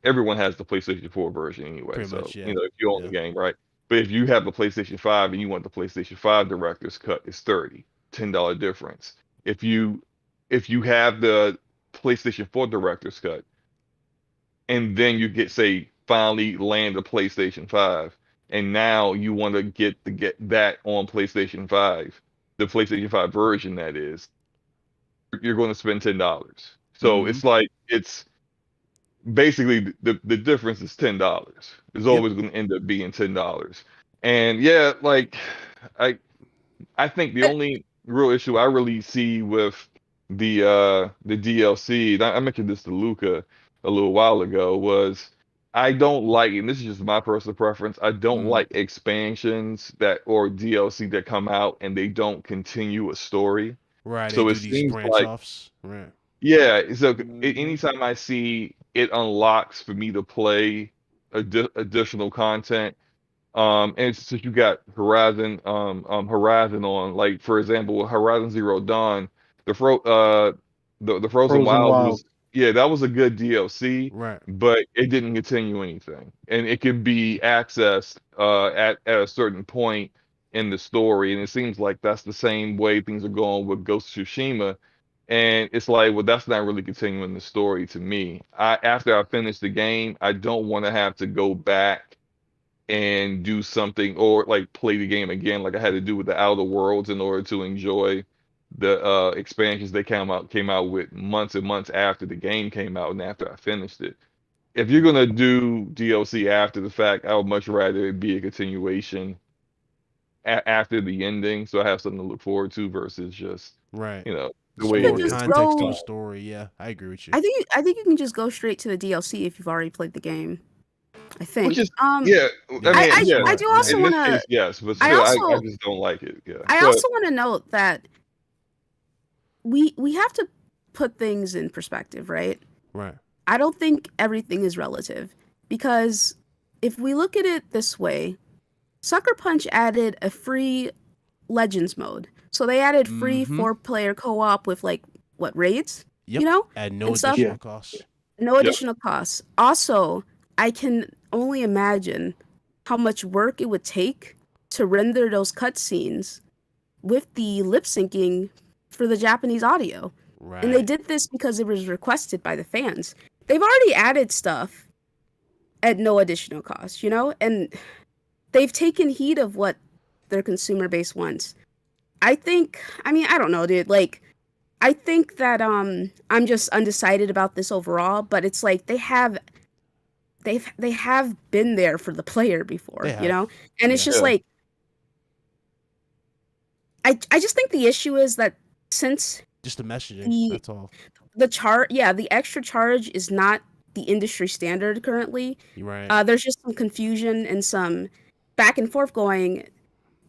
everyone has the PlayStation 4 version anyway. Pretty so much, yeah. If you own the game, right? But if you have the PlayStation 5 and you want the PlayStation 5 Director's Cut, it's $10 difference. If you have the PlayStation 4 Director's Cut, and then you finally land the PlayStation 5, and now you want to get that on PlayStation 5, the PlayStation 5 version, that is, you're going to spend $10. So it's basically the difference is $10. It's always going to end up being $10. And yeah, like I think the only real issue I really see with the DLC, and I mentioned this to Luca a little while ago, was I don't like, and this is just my personal preference, I don't like expansions or DLC that come out and they don't continue a story. Right. So it seems branch like offs. Right. Yeah, so anytime I see it unlocks for me to play additional content, and since you got Horizon on, like for example, with Horizon Zero Dawn, the Frozen Wild that was a good DLC, right? But it didn't continue anything, and it could be accessed at a certain point in the story, and it seems like that's the same way things are going with Ghost of Tsushima. And it's like, well, that's not really continuing the story to me. After I finish the game, I don't want to have to go back and do something or like play the game again, like I had to do with the Outer Worlds in order to enjoy the expansions they came out with months and months after the game came out and after I finished it. If you're gonna do DLC after the fact, I would much rather it be a continuation after the ending, so I have something to look forward to versus just the way it is. Context to the story. Yeah, I agree with you. I think you can just go straight to the DLC if you've already played the game. I think. I do also want to. Yes, but still, I just don't like it. Yeah. I also want to note that we have to put things in perspective, right? Right. I don't think everything is relative, because if we look at it this way, Sucker Punch added a free Legends mode. So they added free 4-player co-op with raids? Yep. At no additional costs. No additional costs. Also, I can only imagine how much work it would take to render those cutscenes with the lip syncing for the Japanese audio. Right. And they did this because it was requested by the fans. They've already added stuff at no additional cost, and they've taken heed of what their consumer base wants. I don't know, dude. I think that I'm just undecided about this overall, but it's like they have been there for the player before, and it's just like I just think the issue is that since just the messaging, that's all. The extra charge is not the industry standard currently. Right. There's just some confusion and some back and forth going,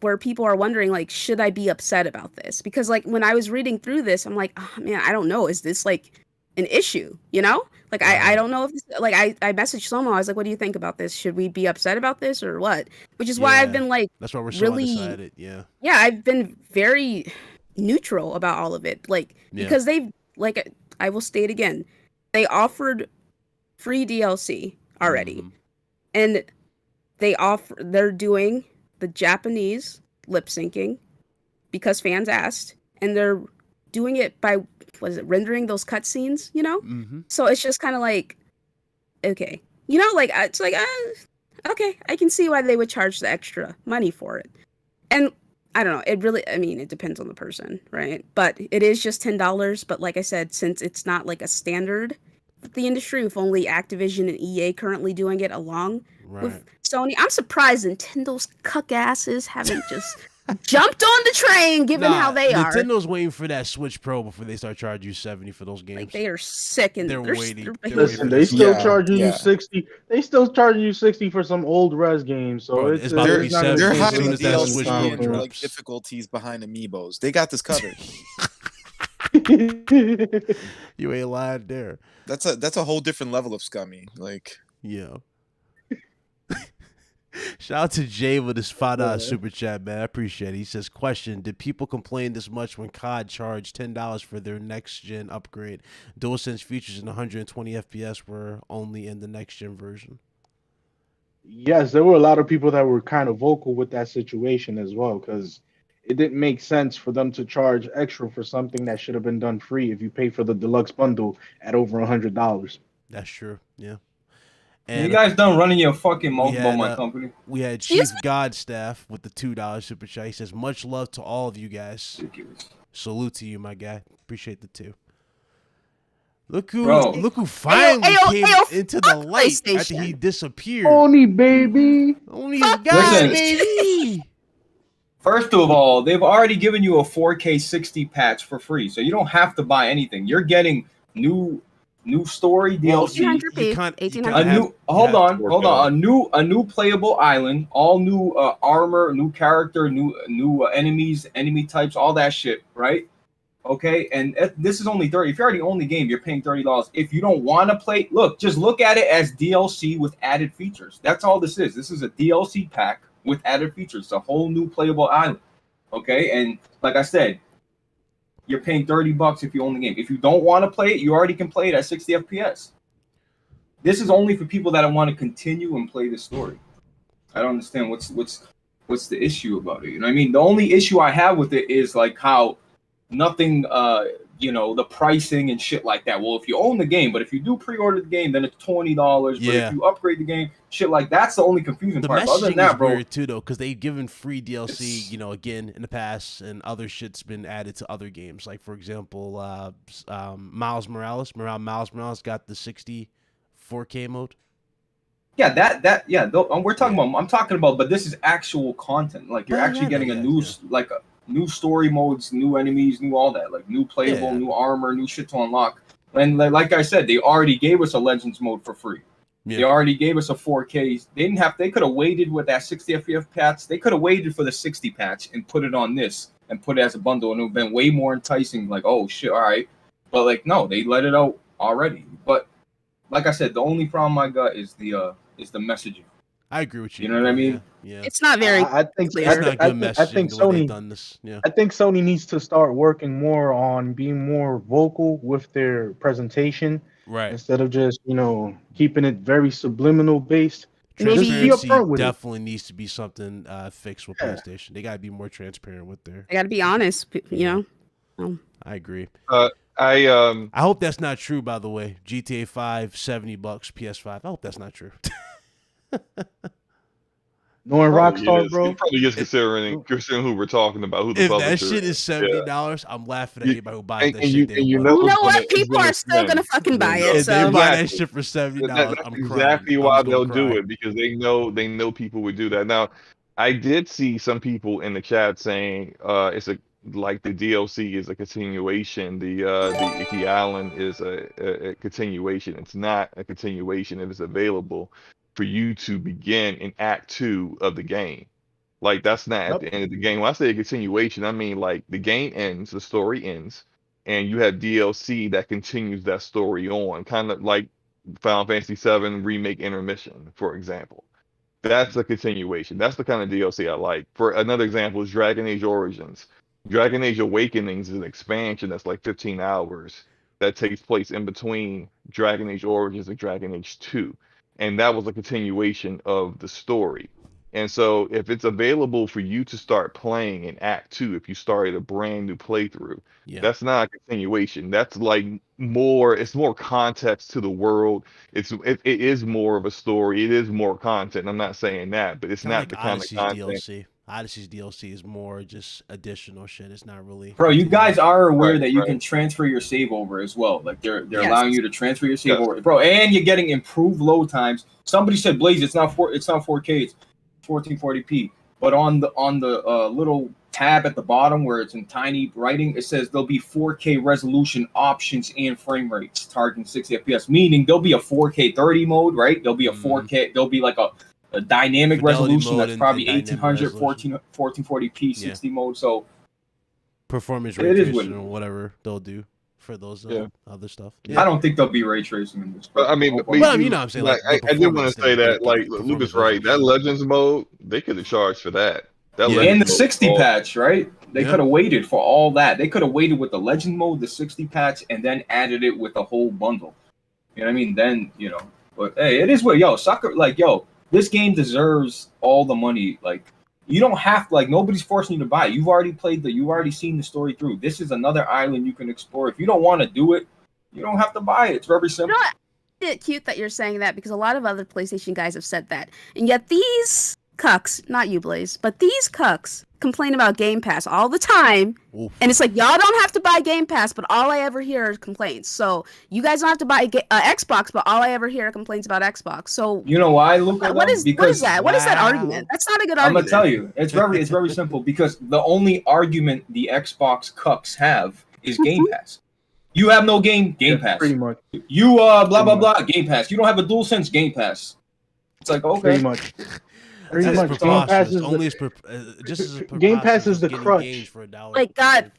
where people are wondering, like, should I be upset about this? Because, like, when I was reading through this, I'm like, oh, man, I don't know. Is this, like, an issue, you know? Like, I don't know if this, like, I messaged Somo. I was like, what do you think about this? Should we be upset about this or what? Which is why I've been like, that's why we're so really undecided. Yeah, I've been very neutral about all of it, like, because they've, like, I will state again, they offered free DLC already, and they're doing the Japanese lip syncing because fans asked, and they're doing it by rendering those cutscenes, you know? So it's just kind of like, okay, you know, like, it's like, okay, I can see why they would charge the extra money for it. And I don't know, it really, I mean, it depends on the person, right? But it is just $10. But like I said, since it's not like a standard with the industry, with only Activision and EA currently doing it along with Sony, I'm surprised Nintendo's cuck asses haven't just jumped on the train, given how they are. Nintendo's waiting for that Switch Pro before they start charging you $70 for those games. Like, they are sick, and they're waiting. Listen, they still charging you $60. They still charging you $60 for some old res games. So bro, it's about to be $70 they're as soon hiding as that DLC Switch Pro and drops. like difficulties behind amiibos. They got this covered. You ain't lying there. That's a whole different level of scummy. Like, yeah. Shout out to Jay with his $5 super chat, man. I appreciate it. He says, question, did people complain this much when COD charged $10 for their next-gen upgrade? DualSense features in 120 FPS were only in the next-gen version. Yes, there were a lot of people that were kind of vocal with that situation as well, because it didn't make sense for them to charge extra for something that should have been done free if you pay for the deluxe bundle at over $100. That's true, yeah. And you guys done running your fucking mouth about my company? We had Chief Godstaff with the $2 super chat. He says, much love to all of you guys. Salute to you, my guy. Appreciate the 2. Look who finally came into the light after he disappeared. Oni, baby. Oni's God, baby. First of all, they've already given you a 4K 60 patch for free, so you don't have to buy anything. You're getting new story DLC. A new playable island, all new armor, new character, new enemies, enemy types, all that shit, right? Okay, and this is only $30. If you're already own the game, you're paying $30. If you don't want to play, just look at it as DLC with added features. That's all this is. This is a DLC pack with added features. It's a whole new playable island. Okay, and like I said, you're paying $30 if you own the game. If you don't want to play it, you already can play it at 60 FPS. This is only for people that want to continue and play the story. I don't understand what's the issue about it. You know what I mean? The only issue I have with it is like how nothing, the pricing and shit like that. Well, if you own the game, but if you do pre-order the game, then it's $20. But if you upgrade the game, shit like that's the only confusing part. The messaging is weird too, though, because they've given free DLC, again in the past, and other shit's been added to other games. Like for example, Miles Morales got the 60 4K mode. Yeah, we're talking about. I'm talking about, but this is actual content. Like you're actually getting new story modes, new enemies, new all that, like new playable, new armor, new shit to unlock. And like I said, they already gave us a Legends mode for free. Yeah. They already gave us a 4K. They could have waited with that 60 FPS patch. They could have waited for the 60 patch and put it on this and put it as a bundle, and it would have been way more enticing. Like, oh shit, all right. But like, no, they let it out already. But like I said, the only problem I got is the messaging. I agree with you. You know what I mean? Yeah. It's not very clear. I think Sony needs to start working more on being more vocal with their presentation, right? Instead of just keeping it very subliminal based. Transparency definitely needs to be something fixed with PlayStation. They gotta be more transparent with their. They gotta be honest, I agree. I hope that's not true. By the way, GTA 5 $70 PS5. I hope that's not true. Knowing Rockstar, bro, probably just considering who we're talking about. Who the if publisher that shit is $70, I'm laughing at anybody who buys that shit. You know what? People are still gonna fucking buy it. If they buy that shit for $70, that's I'm exactly why they'll do it, because they know people would do that. Now, I did see some people in the chat saying it's like the DLC is a continuation. The Icky Island is a continuation. It's not a continuation. It is available for you to begin in Act 2 of the game. Like that's not at the end of the game. When I say a continuation, I mean like the game ends, the story ends, and you have DLC that continues that story on, kind of like Final Fantasy VII Remake Intermission, for example. That's a continuation. That's the kind of DLC I like. For another example is Dragon Age Origins. Dragon Age Awakenings is an expansion that's like 15 hours that takes place in between Dragon Age Origins and Dragon Age 2. And that was a continuation of the story. And so if it's available for you to start playing in Act 2, if you started a brand new playthrough, that's not a continuation. That's like it's more context to the world. It is more of a story. It is more content. I'm not saying that, but it's not like the kind Odyssey's of content. DLC. Odyssey's DLC is more just additional shit. It's not really. Bro, you guys are aware that you can transfer your save over as well. Like they're allowing you to transfer your save over, bro, and you're getting improved load times. Somebody said, Blaze, it's not 4K, it's 1440p. But on the little tab at the bottom where it's in tiny writing, it says there'll be 4K resolution options and frame rates targeting 60 FPS. Meaning there'll be a 4K 30 mode, right? There'll be a 4K. There'll be like a dynamic Fidelity resolution that's probably 1800, 1440p, 60 mode. So performance ray tracing or whatever they'll do for those other stuff. I don't think there'll be ray tracing in this. But I mean, you know what I'm saying. Like, I did want to say that, like, Lucas, right? That Legends mode, they could have charged for that. And the 60 patch, right? They could have waited for all that. They could have waited with the Legend mode, the 60 patch, and then added it with the whole bundle. You know what I mean? Then, you know, but hey, it is what, this game deserves all the money. Like, you don't have to, like, nobody's forcing you to buy it. You've already you've already seen the story through. This is another island you can explore. If you don't want to do it, you don't have to buy it. It's very simple. You know what? It's cute that you're saying that because a lot of other PlayStation guys have said that. And yet these cucks, not you, Blaze, but these cucks complain about Game Pass all the time. Oof. And it's like, y'all don't have to buy Game Pass, but all I ever hear is complaints. So you guys don't have to buy Xbox, but all I ever hear are complaints about Xbox. So you know why, Luca? What is that? What is that argument? That's not a good argument. I'm gonna tell you, it's very simple because the only argument the Xbox cucks have is Game Pass. You have no Game Pass. Pretty much. You blah Game Pass. You don't have a DualSense Game Pass. It's like, okay. Pretty much. Pretty much. Game Pass is Game Pass is the crutch. Like, God,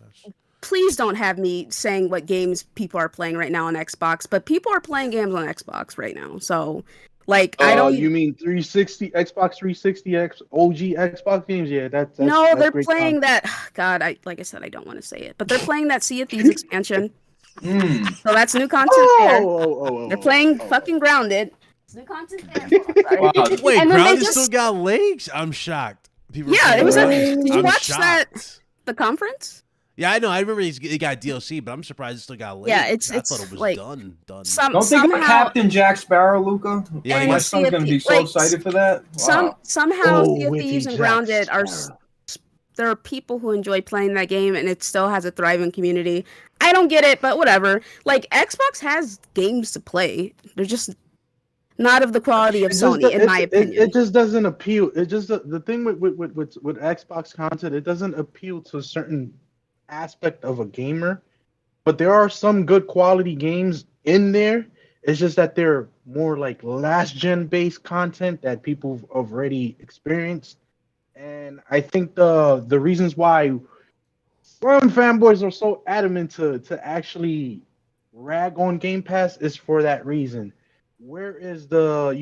please don't have me saying what games people are playing right now on Xbox, but people are playing games on Xbox right now. So, like, I don't. You mean 360, Xbox 360, OG Xbox games? Yeah, that's no, they're playing that. God, like I said, I don't want to say it, but they're playing that Sea of Thieves expansion. So that's new content there. They're playing fucking Grounded. New content there. Wow. Wait, Grounded still got legs? I'm shocked. People it was. Did you watch the conference? Yeah, I know. I remember it got DLC, but I'm surprised it still got legs. Yeah, I thought it was like, done. Don't think of Captain Jack Sparrow, Luca. Yeah, my son's gonna be so excited for that. Wow. Somehow Sea of Thieves and Grounded are. There are people who enjoy playing that game, and it still has a thriving community. I don't get it, but whatever. Like, Xbox has games to play. They're just not of the quality of Sony, in my opinion. It just doesn't appeal. It just the thing with Xbox content, it doesn't appeal to a certain aspect of a gamer. But there are some good quality games in there. It's just that they're more like last-gen based content that people have already experienced. And I think the reasons why some fanboys are so adamant to actually rag on Game Pass is for that reason. Where is the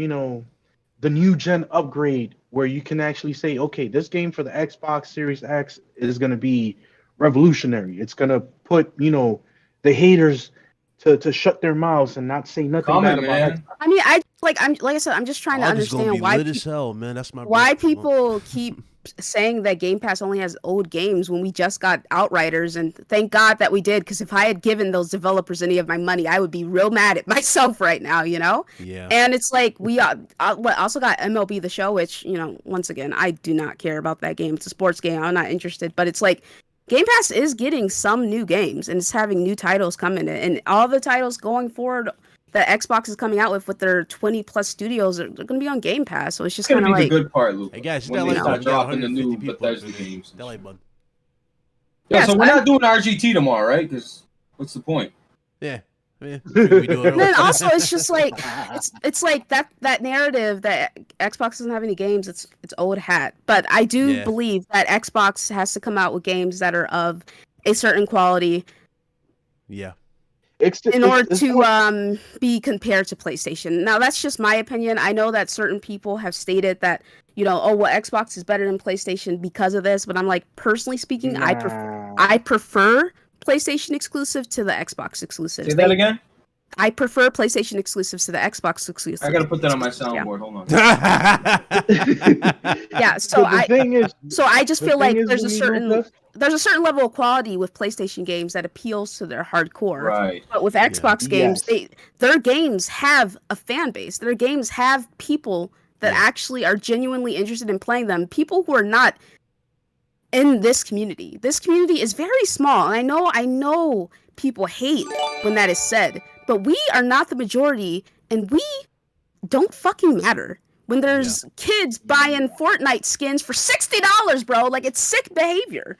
new gen upgrade where you can actually say, okay, this game for the Xbox Series X is going to be revolutionary. It's going to put, the haters to shut their mouths and not say nothing bad about it. I mean, I'm just trying to understand why lit as hell, man. That's why people keep saying that Game Pass only has old games when we just got Outriders, and thank God that we did, because if I had given those developers any of my money, I would be real mad at myself right now, Yeah. And it's like we also got MLB The Show, which, once again, I do not care about that game. It's a sports game. I'm not interested, but it's like Game Pass is getting some new games, and it's having new titles coming in, and all the titles going forward that Xbox is coming out with their 20 plus studios, they're going to be on Game Pass. So it's just kind of like the good part, Luke. Hey guys, when they start dropping the new Bethesda games. Yeah, so we're not doing RGT tomorrow, right? Because what's the point? Yeah. And then also, it's just like it's like that narrative that Xbox doesn't have any games. It's old hat. But I do believe that Xbox has to come out with games that are of a certain quality. Yeah. In order to be compared to PlayStation. Now, that's just my opinion. I know that certain people have stated that, Xbox is better than PlayStation because of this, but I'm like, personally speaking, I prefer PlayStation exclusive to the Xbox exclusives. Say that again? I prefer PlayStation exclusives to the Xbox exclusives. I gotta put that on my soundboard. Hold on. Yeah, so I just feel like there's a certain level of quality with PlayStation games that appeals to their hardcore. Right. But with Xbox games, their games have a fan base. Their games have people that actually are genuinely interested in playing them. People who are not in this community. This community is very small, and I know people hate when that is said, but we are not the majority, and we don't fucking matter. When there's kids buying Fortnite skins for $60, bro, like it's sick behavior,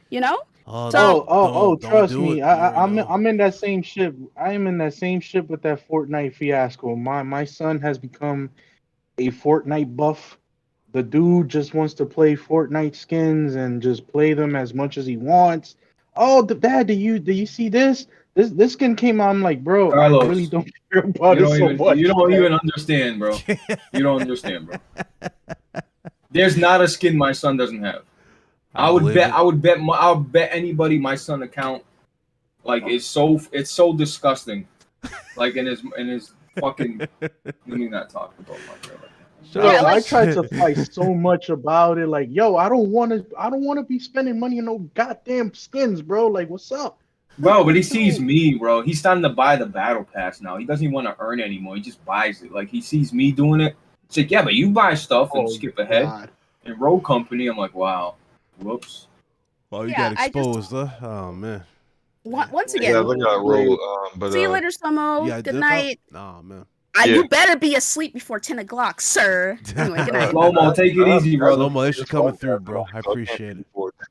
Trust me, I'm in that same ship. I am in that same ship with that Fortnite fiasco. My son has become a Fortnite buff. The dude just wants to play Fortnite skins and just play them as much as he wants. Oh, Dad, do you see this? This skin came out. I'm like, bro, Carlos, I really don't care about it so much. You don't even understand, bro. You don't understand, bro. There's not a skin my son doesn't have. I would bet anybody my son account it's so disgusting. Like in his fucking. Let me not talk about my brother. I tried to fight so much about it. Like, yo, I don't want to be spending money on no goddamn skins, bro. Like, what's up? Bro, but he sees me, bro. He's starting to buy the battle pass now. He doesn't even want to earn anymore. He just buys it. Like, he sees me doing it. It's like, yeah, but you buy stuff and skip ahead. God. And Road Company, I'm like, wow. Whoops. Oh, you got exposed, huh? Oh, man. Once again. Yeah, look at Road. See you later, Samo. Good night. Oh, man. You better be asleep before 10 o'clock, sir. Anyway, good night. Lomo, take it easy, bro. Lomo, thanks for coming through, bro. I appreciate it.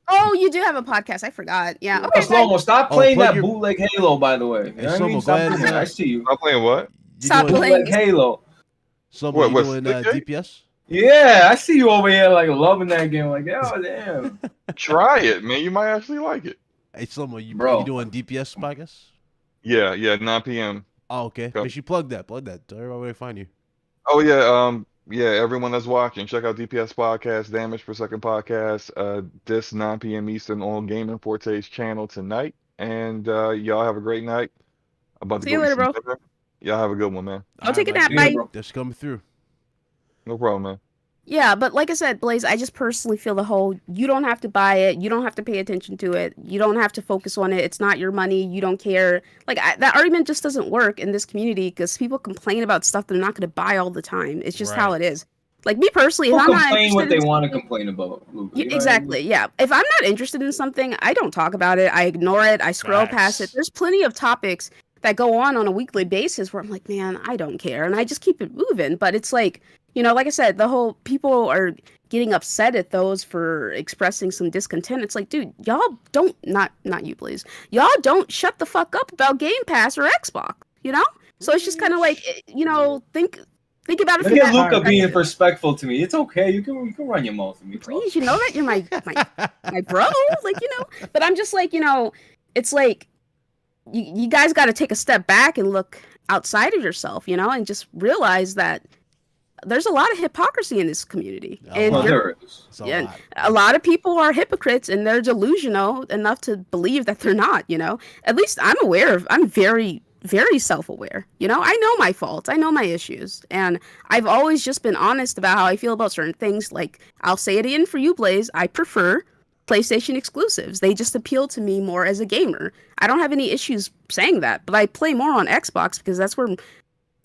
Oh, you do have a podcast. I forgot. Yeah. Okay. Lomo, stop playing that bootleg Halo, by the way. Hey, Slomo, go ahead. I see you. Stop playing what? Stop playing Halo. Slomo, you doing DPS? Yeah, I see you over here like loving that game. Like, oh damn. Try it, man. You might actually like it. Hey, Slomo, you doing DPS podcast? Yeah, 9 p.m. Oh, okay. Make sure you plug that. Tell everybody where to find you. Oh yeah, everyone that's watching, check out DPS Podcast, Damage Per Second Podcast, this 9 p.m. Eastern on Gaming Forte's channel tonight. And y'all have a great night. See you later, bro. Dinner. Y'all have a good one, man. I'll take a nap, bye. Just coming through. No problem, man. Yeah, but like I said, Blaze, I just personally feel the whole, you don't have to buy it, you don't have to pay attention to it, you don't have to focus on it, it's not your money, you don't care. Like, that argument just doesn't work in this community because people complain about stuff they're not going to buy all the time. It's just how it is. Like, me personally, if I'm not complain what they want to complain about. Exactly, yeah. If I'm not interested in something, I don't talk about it, I ignore it, I scroll past it. There's plenty of topics that go on a weekly basis where I'm like, man, I don't care, and I just keep it moving. But it's like, like I said, the whole people are getting upset at those for expressing some discontent. It's like, dude, y'all don't, not you, please. Y'all don't shut the fuck up about Game Pass or Xbox, So it's just kind of like, think about it. Look at Luca being respectful to me. It's okay. You can run your mouth to me. Please, you know that you're my bro. Like, but I'm just like, it's like, you guys got to take a step back and look outside of yourself, and just realize that there's a lot of hypocrisy in this community. There is. A lot of people are hypocrites and they're delusional enough to believe that they're not, At least I'm very, very self-aware. I know my faults. I know my issues. And I've always just been honest about how I feel about certain things. Like, I'll say it again for you, Blaze. I prefer PlayStation exclusives. They just appeal to me more as a gamer. I don't have any issues saying that, but I play more on Xbox because that's where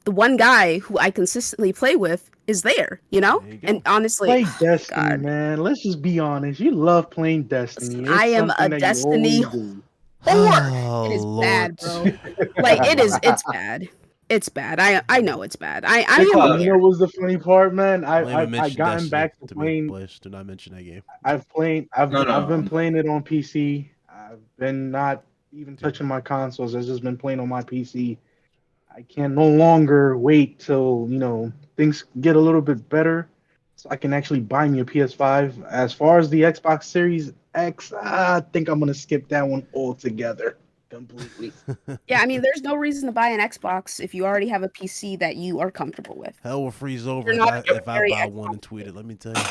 the one guy who I consistently play with is there, And honestly, play Destiny, man. Let's just be honest. You love playing Destiny. I am a Destiny whore. It is bad, bro. Like, it's bad. It's bad. I know it's bad. You know what's the funny part, man? I gotten back to playing. Do not mention that game. I've been playing it on PC. I've been not even touching my consoles. I've just been playing on my PC. I can no longer wait till things get a little bit better, so I can actually buy me a PS5. As far as the Xbox Series X, I think I'm gonna skip that one altogether. completely. Yeah, I mean, there's no reason to buy an Xbox if you already have a PC that you are comfortable with. Hell will freeze over You're not if I very buy Xbox one and tweet it. Let me tell you.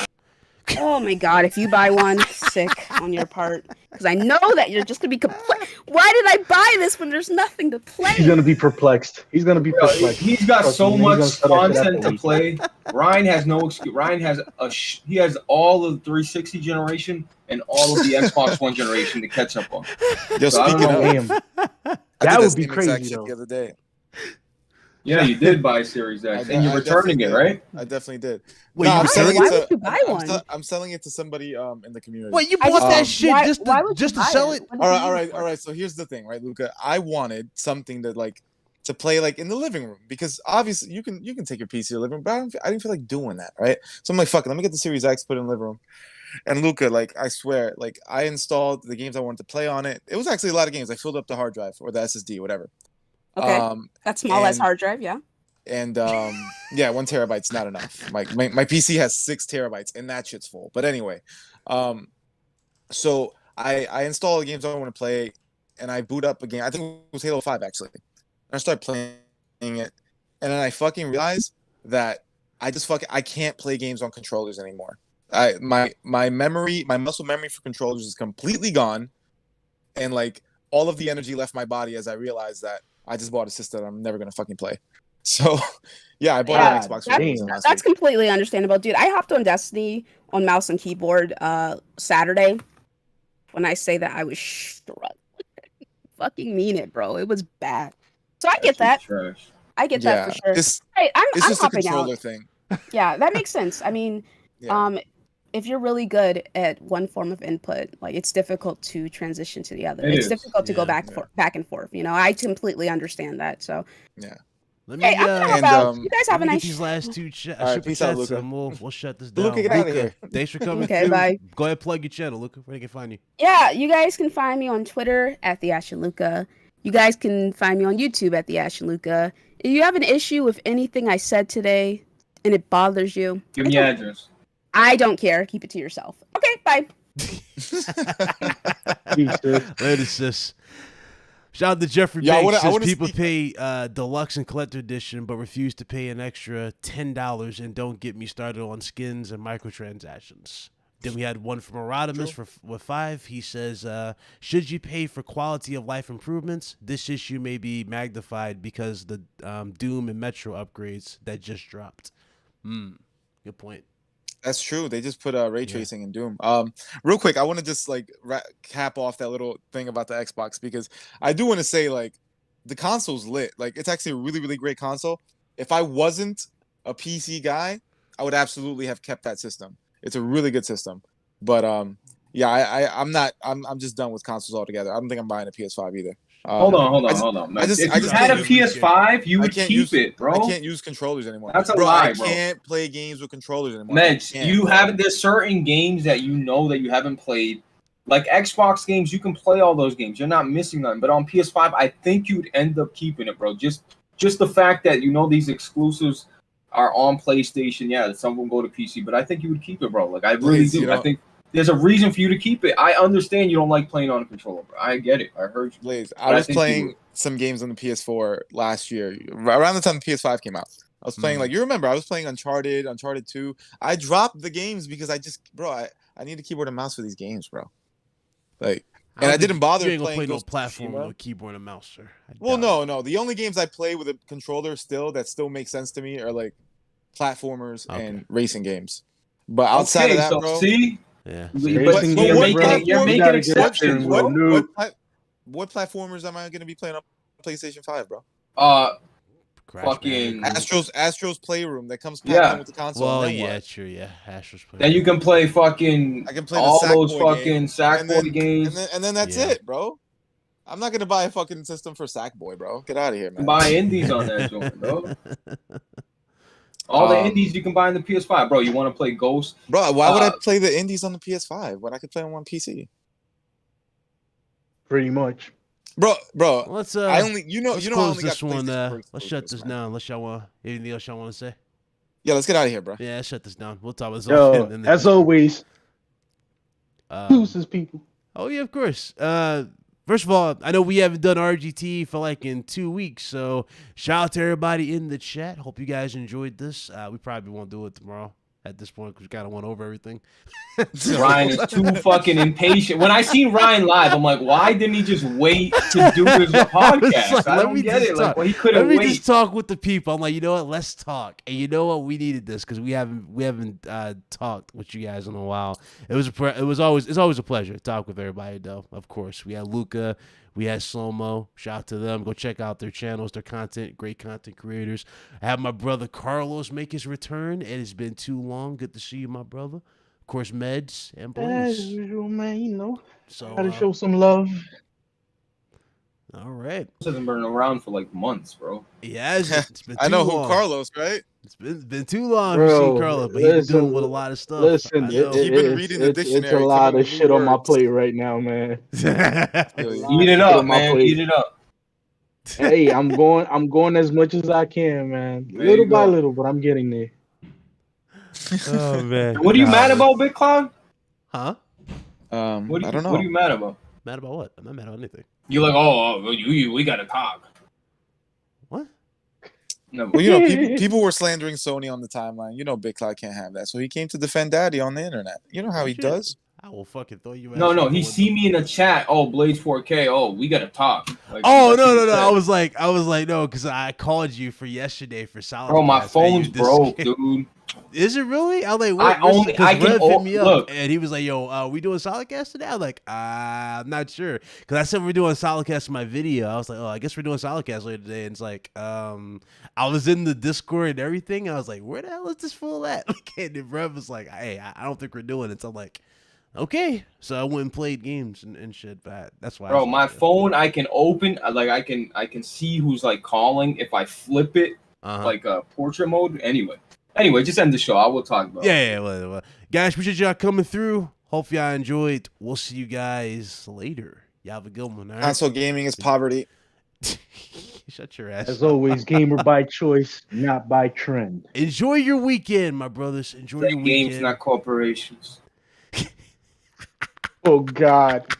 Oh my god, if you buy one, sick on your part. Because I know that you're just gonna be why did I buy this when there's nothing to play? He's gonna be perplexed. He's gonna be perplexed. He's got Trust so me, he's gonna much start that shit content after to play. Ryan has no excuse. Ryan has he has all of the 360 generation and all of the Xbox One generation to catch up on. Yo, So I don't speaking know. of, Damn. I That did would be same exact crazy shit though. the other day. Yeah, you did buy Series X, and you're returning it, right? I definitely did. Wait, No, you I'm were selling why it would to. you buy one? I'm selling it to somebody in the community. Wait, you I bought just- that shit why- just why would you to buy sell it? What did you use it All for? right. So here's the thing, right, Luca? I wanted something that to play like in the living room because obviously you can take your PC to the living room, but I didn't feel like doing that, right? So I'm like, fuck it, let me get the Series X, put it in the living room. And Luca, like I swear, like I installed the games I wanted to play on it. It was actually a lot of games. I filled up the hard drive or the SSD, whatever. Okay. That's small as and- hard drive, yeah. And yeah, 1 terabyte's not enough. My PC has 6 terabytes, and that shit's full. But anyway, so I install the games I want to play, and I boot up a game. I think it was Halo 5 actually. And I start playing it, and then I fucking realize that I can't play games on controllers anymore. My muscle memory for controllers is completely gone, and like all of the energy left my body as I realized that I just bought a system I'm never gonna fucking play. So, yeah, I bought an Xbox One last That's week. completely understandable, dude. I hopped on Destiny on mouse and keyboard Saturday. When I say that, I was struggling. Fucking mean it, bro. It was bad. So I get that. Trash. I get that for sure. It's Hey, I'm just a hopping controller out. thing. Yeah, that makes sense. I mean, Yeah. if you're really good at one form of input, like it's difficult to transition to the other. It It's is. difficult to go Yeah. back and forth. You know, I completely understand that. So Yeah. Let me hey, I'm gonna and, help out. You guys let have a me nice. get these last two All right, super peace out, chats, Luca. and we'll shut this down. Luca, get outta here. Thanks for coming Okay, through. bye. Go ahead, plug your channel, Luca. Where they can find you? Yeah, you guys can find me on Twitter at the Ash and Luca. You guys can find me on YouTube at the Ash and Luca. If you have an issue with anything I said today and it bothers you, Give me your address. I don't care. Keep it to yourself. Okay, bye. Later, sis. Shout out to Jeffrey Yeah, I Banks. wanna Says people speak- pay deluxe and collector edition, but refuse to pay an extra $10, and don't get me started on skins and microtransactions. Then we had one from Erodimus with 5. He says, should you pay for quality of life improvements? This issue may be magnified because the Doom and Metro upgrades that just dropped. Good point. That's true. They just put ray tracing in Doom. Real quick, I want to just like cap off that little thing about the Xbox because I do want to say like the console's lit. Like it's actually a really, really great console. If I wasn't a PC guy, I would absolutely have kept that system. It's a really good system. But yeah, I'm just done with consoles altogether. I don't think I'm buying a PS5 either. Hold on. I just If you had a can't PS5, you would keep it, bro. I can't use controllers anymore. That's a bro, lie, I bro. can't play games with controllers anymore. Meds, I can't, you bro. haven't. There's certain games that you know that you haven't played, like Xbox games. You can play all those games. You're not missing none. But on PS5, I think you'd end up keeping it, bro. Just the fact that you know these exclusives are on PlayStation. Yeah, some of them go to PC, but I think you would keep it, bro. Like I really Please, do. you know- I think there's a reason for you to keep it. I understand you don't like playing on a controller, bro. I get it. I heard you. Blaze, But I was think you playing would. some games on the PS4 last year, around the time the PS5 came out. I was playing like you remember I was playing Uncharted 2. I dropped the games because I need a keyboard and mouse for these games, bro. Like, and I didn't bother You ain't gonna playing play no Ghost of platform Tsushima. with a keyboard and mouse, sir. I Well, doubt it. no. The only games I play with a controller that still make sense to me are like platformers and racing games. But outside of that, so bro, see, Yeah. but Racing you're games, making bro. it. You're You making gotta get exceptions, that bro. steering wheel. what platformers am I going to be playing on PlayStation 5, bro? Crash Fucking. Bandicoot. Astro's Playroom that comes packed Yeah. in with the console. Well, and then yeah, what? true, yeah. Astro's playing. Then you can play fucking I can play the all Sackboy those game, fucking Sackboy games. and then that's Yeah. it, bro. I'm not gonna buy a fucking system for Sackboy, bro. Get out of here, man. Buy indies on that joint, bro. All the indies you can buy in the PS5, bro. You want to play Ghost? Bro, why would I play the indies on the PS5 when I could play them on PC? Pretty much. Bro, Let's I only I let's only close got this one. PlayStation 4 Let's shut exclusives, this man. down. Unless y'all want anything else y'all want to say. Yeah, let's get out of here, bro. Yeah, let's shut this down. We'll talk about this Yo, as always, Uh, deuces, people. Oh yeah, of course. First of all, I know we haven't done RGT for like in 2 weeks, so shout out to everybody in the chat. Hope you guys enjoyed this. We probably won't do it tomorrow at this point because we kind of went over everything. Ryan is too fucking impatient. When I seen Ryan live, I'm like, why didn't he just wait to do his podcast? Like, I don't get it. Like, well, he couldn't wait. Let me just talk with the people. I'm like, you know what? Let's talk. And you know what? We needed this because we haven't talked with you guys in a while. It's always a pleasure to talk with everybody. Though, of course, we had Luca. We had Slow-Mo. Shout out to them. Go check out their channels, their content, great content creators. I have my brother Carlos make his return. It has been too long. Good to see you, my brother. Of course, Meds and Blaze. As usual, man, you know. So Gotta show some love. All right. This hasn't been around for like months, bro. Yeah, it's been too I know long. who Carlos, right? It's been too long Bro, to see Carlos, but he's been dealing with a lot of stuff. Listen, I know. He been reading the it's a dictionary, lot coming of with new shit on my words. plate right now, man. Eat it up, man. Eat it up. Hey, I'm going as much as I can, man. There Little you by go. little, but I'm getting there. Oh man. What are you mad about, Big Cloud? Huh? I don't know. What are you mad about? Mad about what? I'm not mad about anything. You're like, oh, we gotta talk. What? No, Well, you know, people were slandering Sony on the timeline. You know, Big Cloud can't have that, so he came to defend Daddy on the internet. You know how he Shit. does. I will fucking throw you. no, he see me in the chat. Oh, Blades 4K. Oh, we gotta talk. Like, Oh that's what he no! said. I was like no, because I called you for yesterday for solid. Bro, my phone's broke, dude. Is it really? I was like, I can hit me up, look. and he was like, "Yo, we doing Solidcast today?" I'm like, I'm not sure, because I said we're doing Solidcast in my video. I was like, oh, I guess we're doing Solidcast later today, and it's like, I was in the Discord and everything, and I was like, where the hell is this fool at? And then Rev was like, hey, I don't think we're doing it. So I'm like, okay, so I went and played games and shit, but that's why. Bro, my phone I can open, like I can see who's like calling if I flip it, like portrait mode. Anyway, just end the show. I will talk about it. Yeah, well. Guys, appreciate y'all coming through. Hope y'all enjoyed. We'll see you guys later. Y'all have a good one. All right? Console gaming is poverty. Shut your ass. As always, gamer by choice, not by trend. Enjoy your weekend, my brothers. Enjoy your weekend. Games, not corporations. Oh God.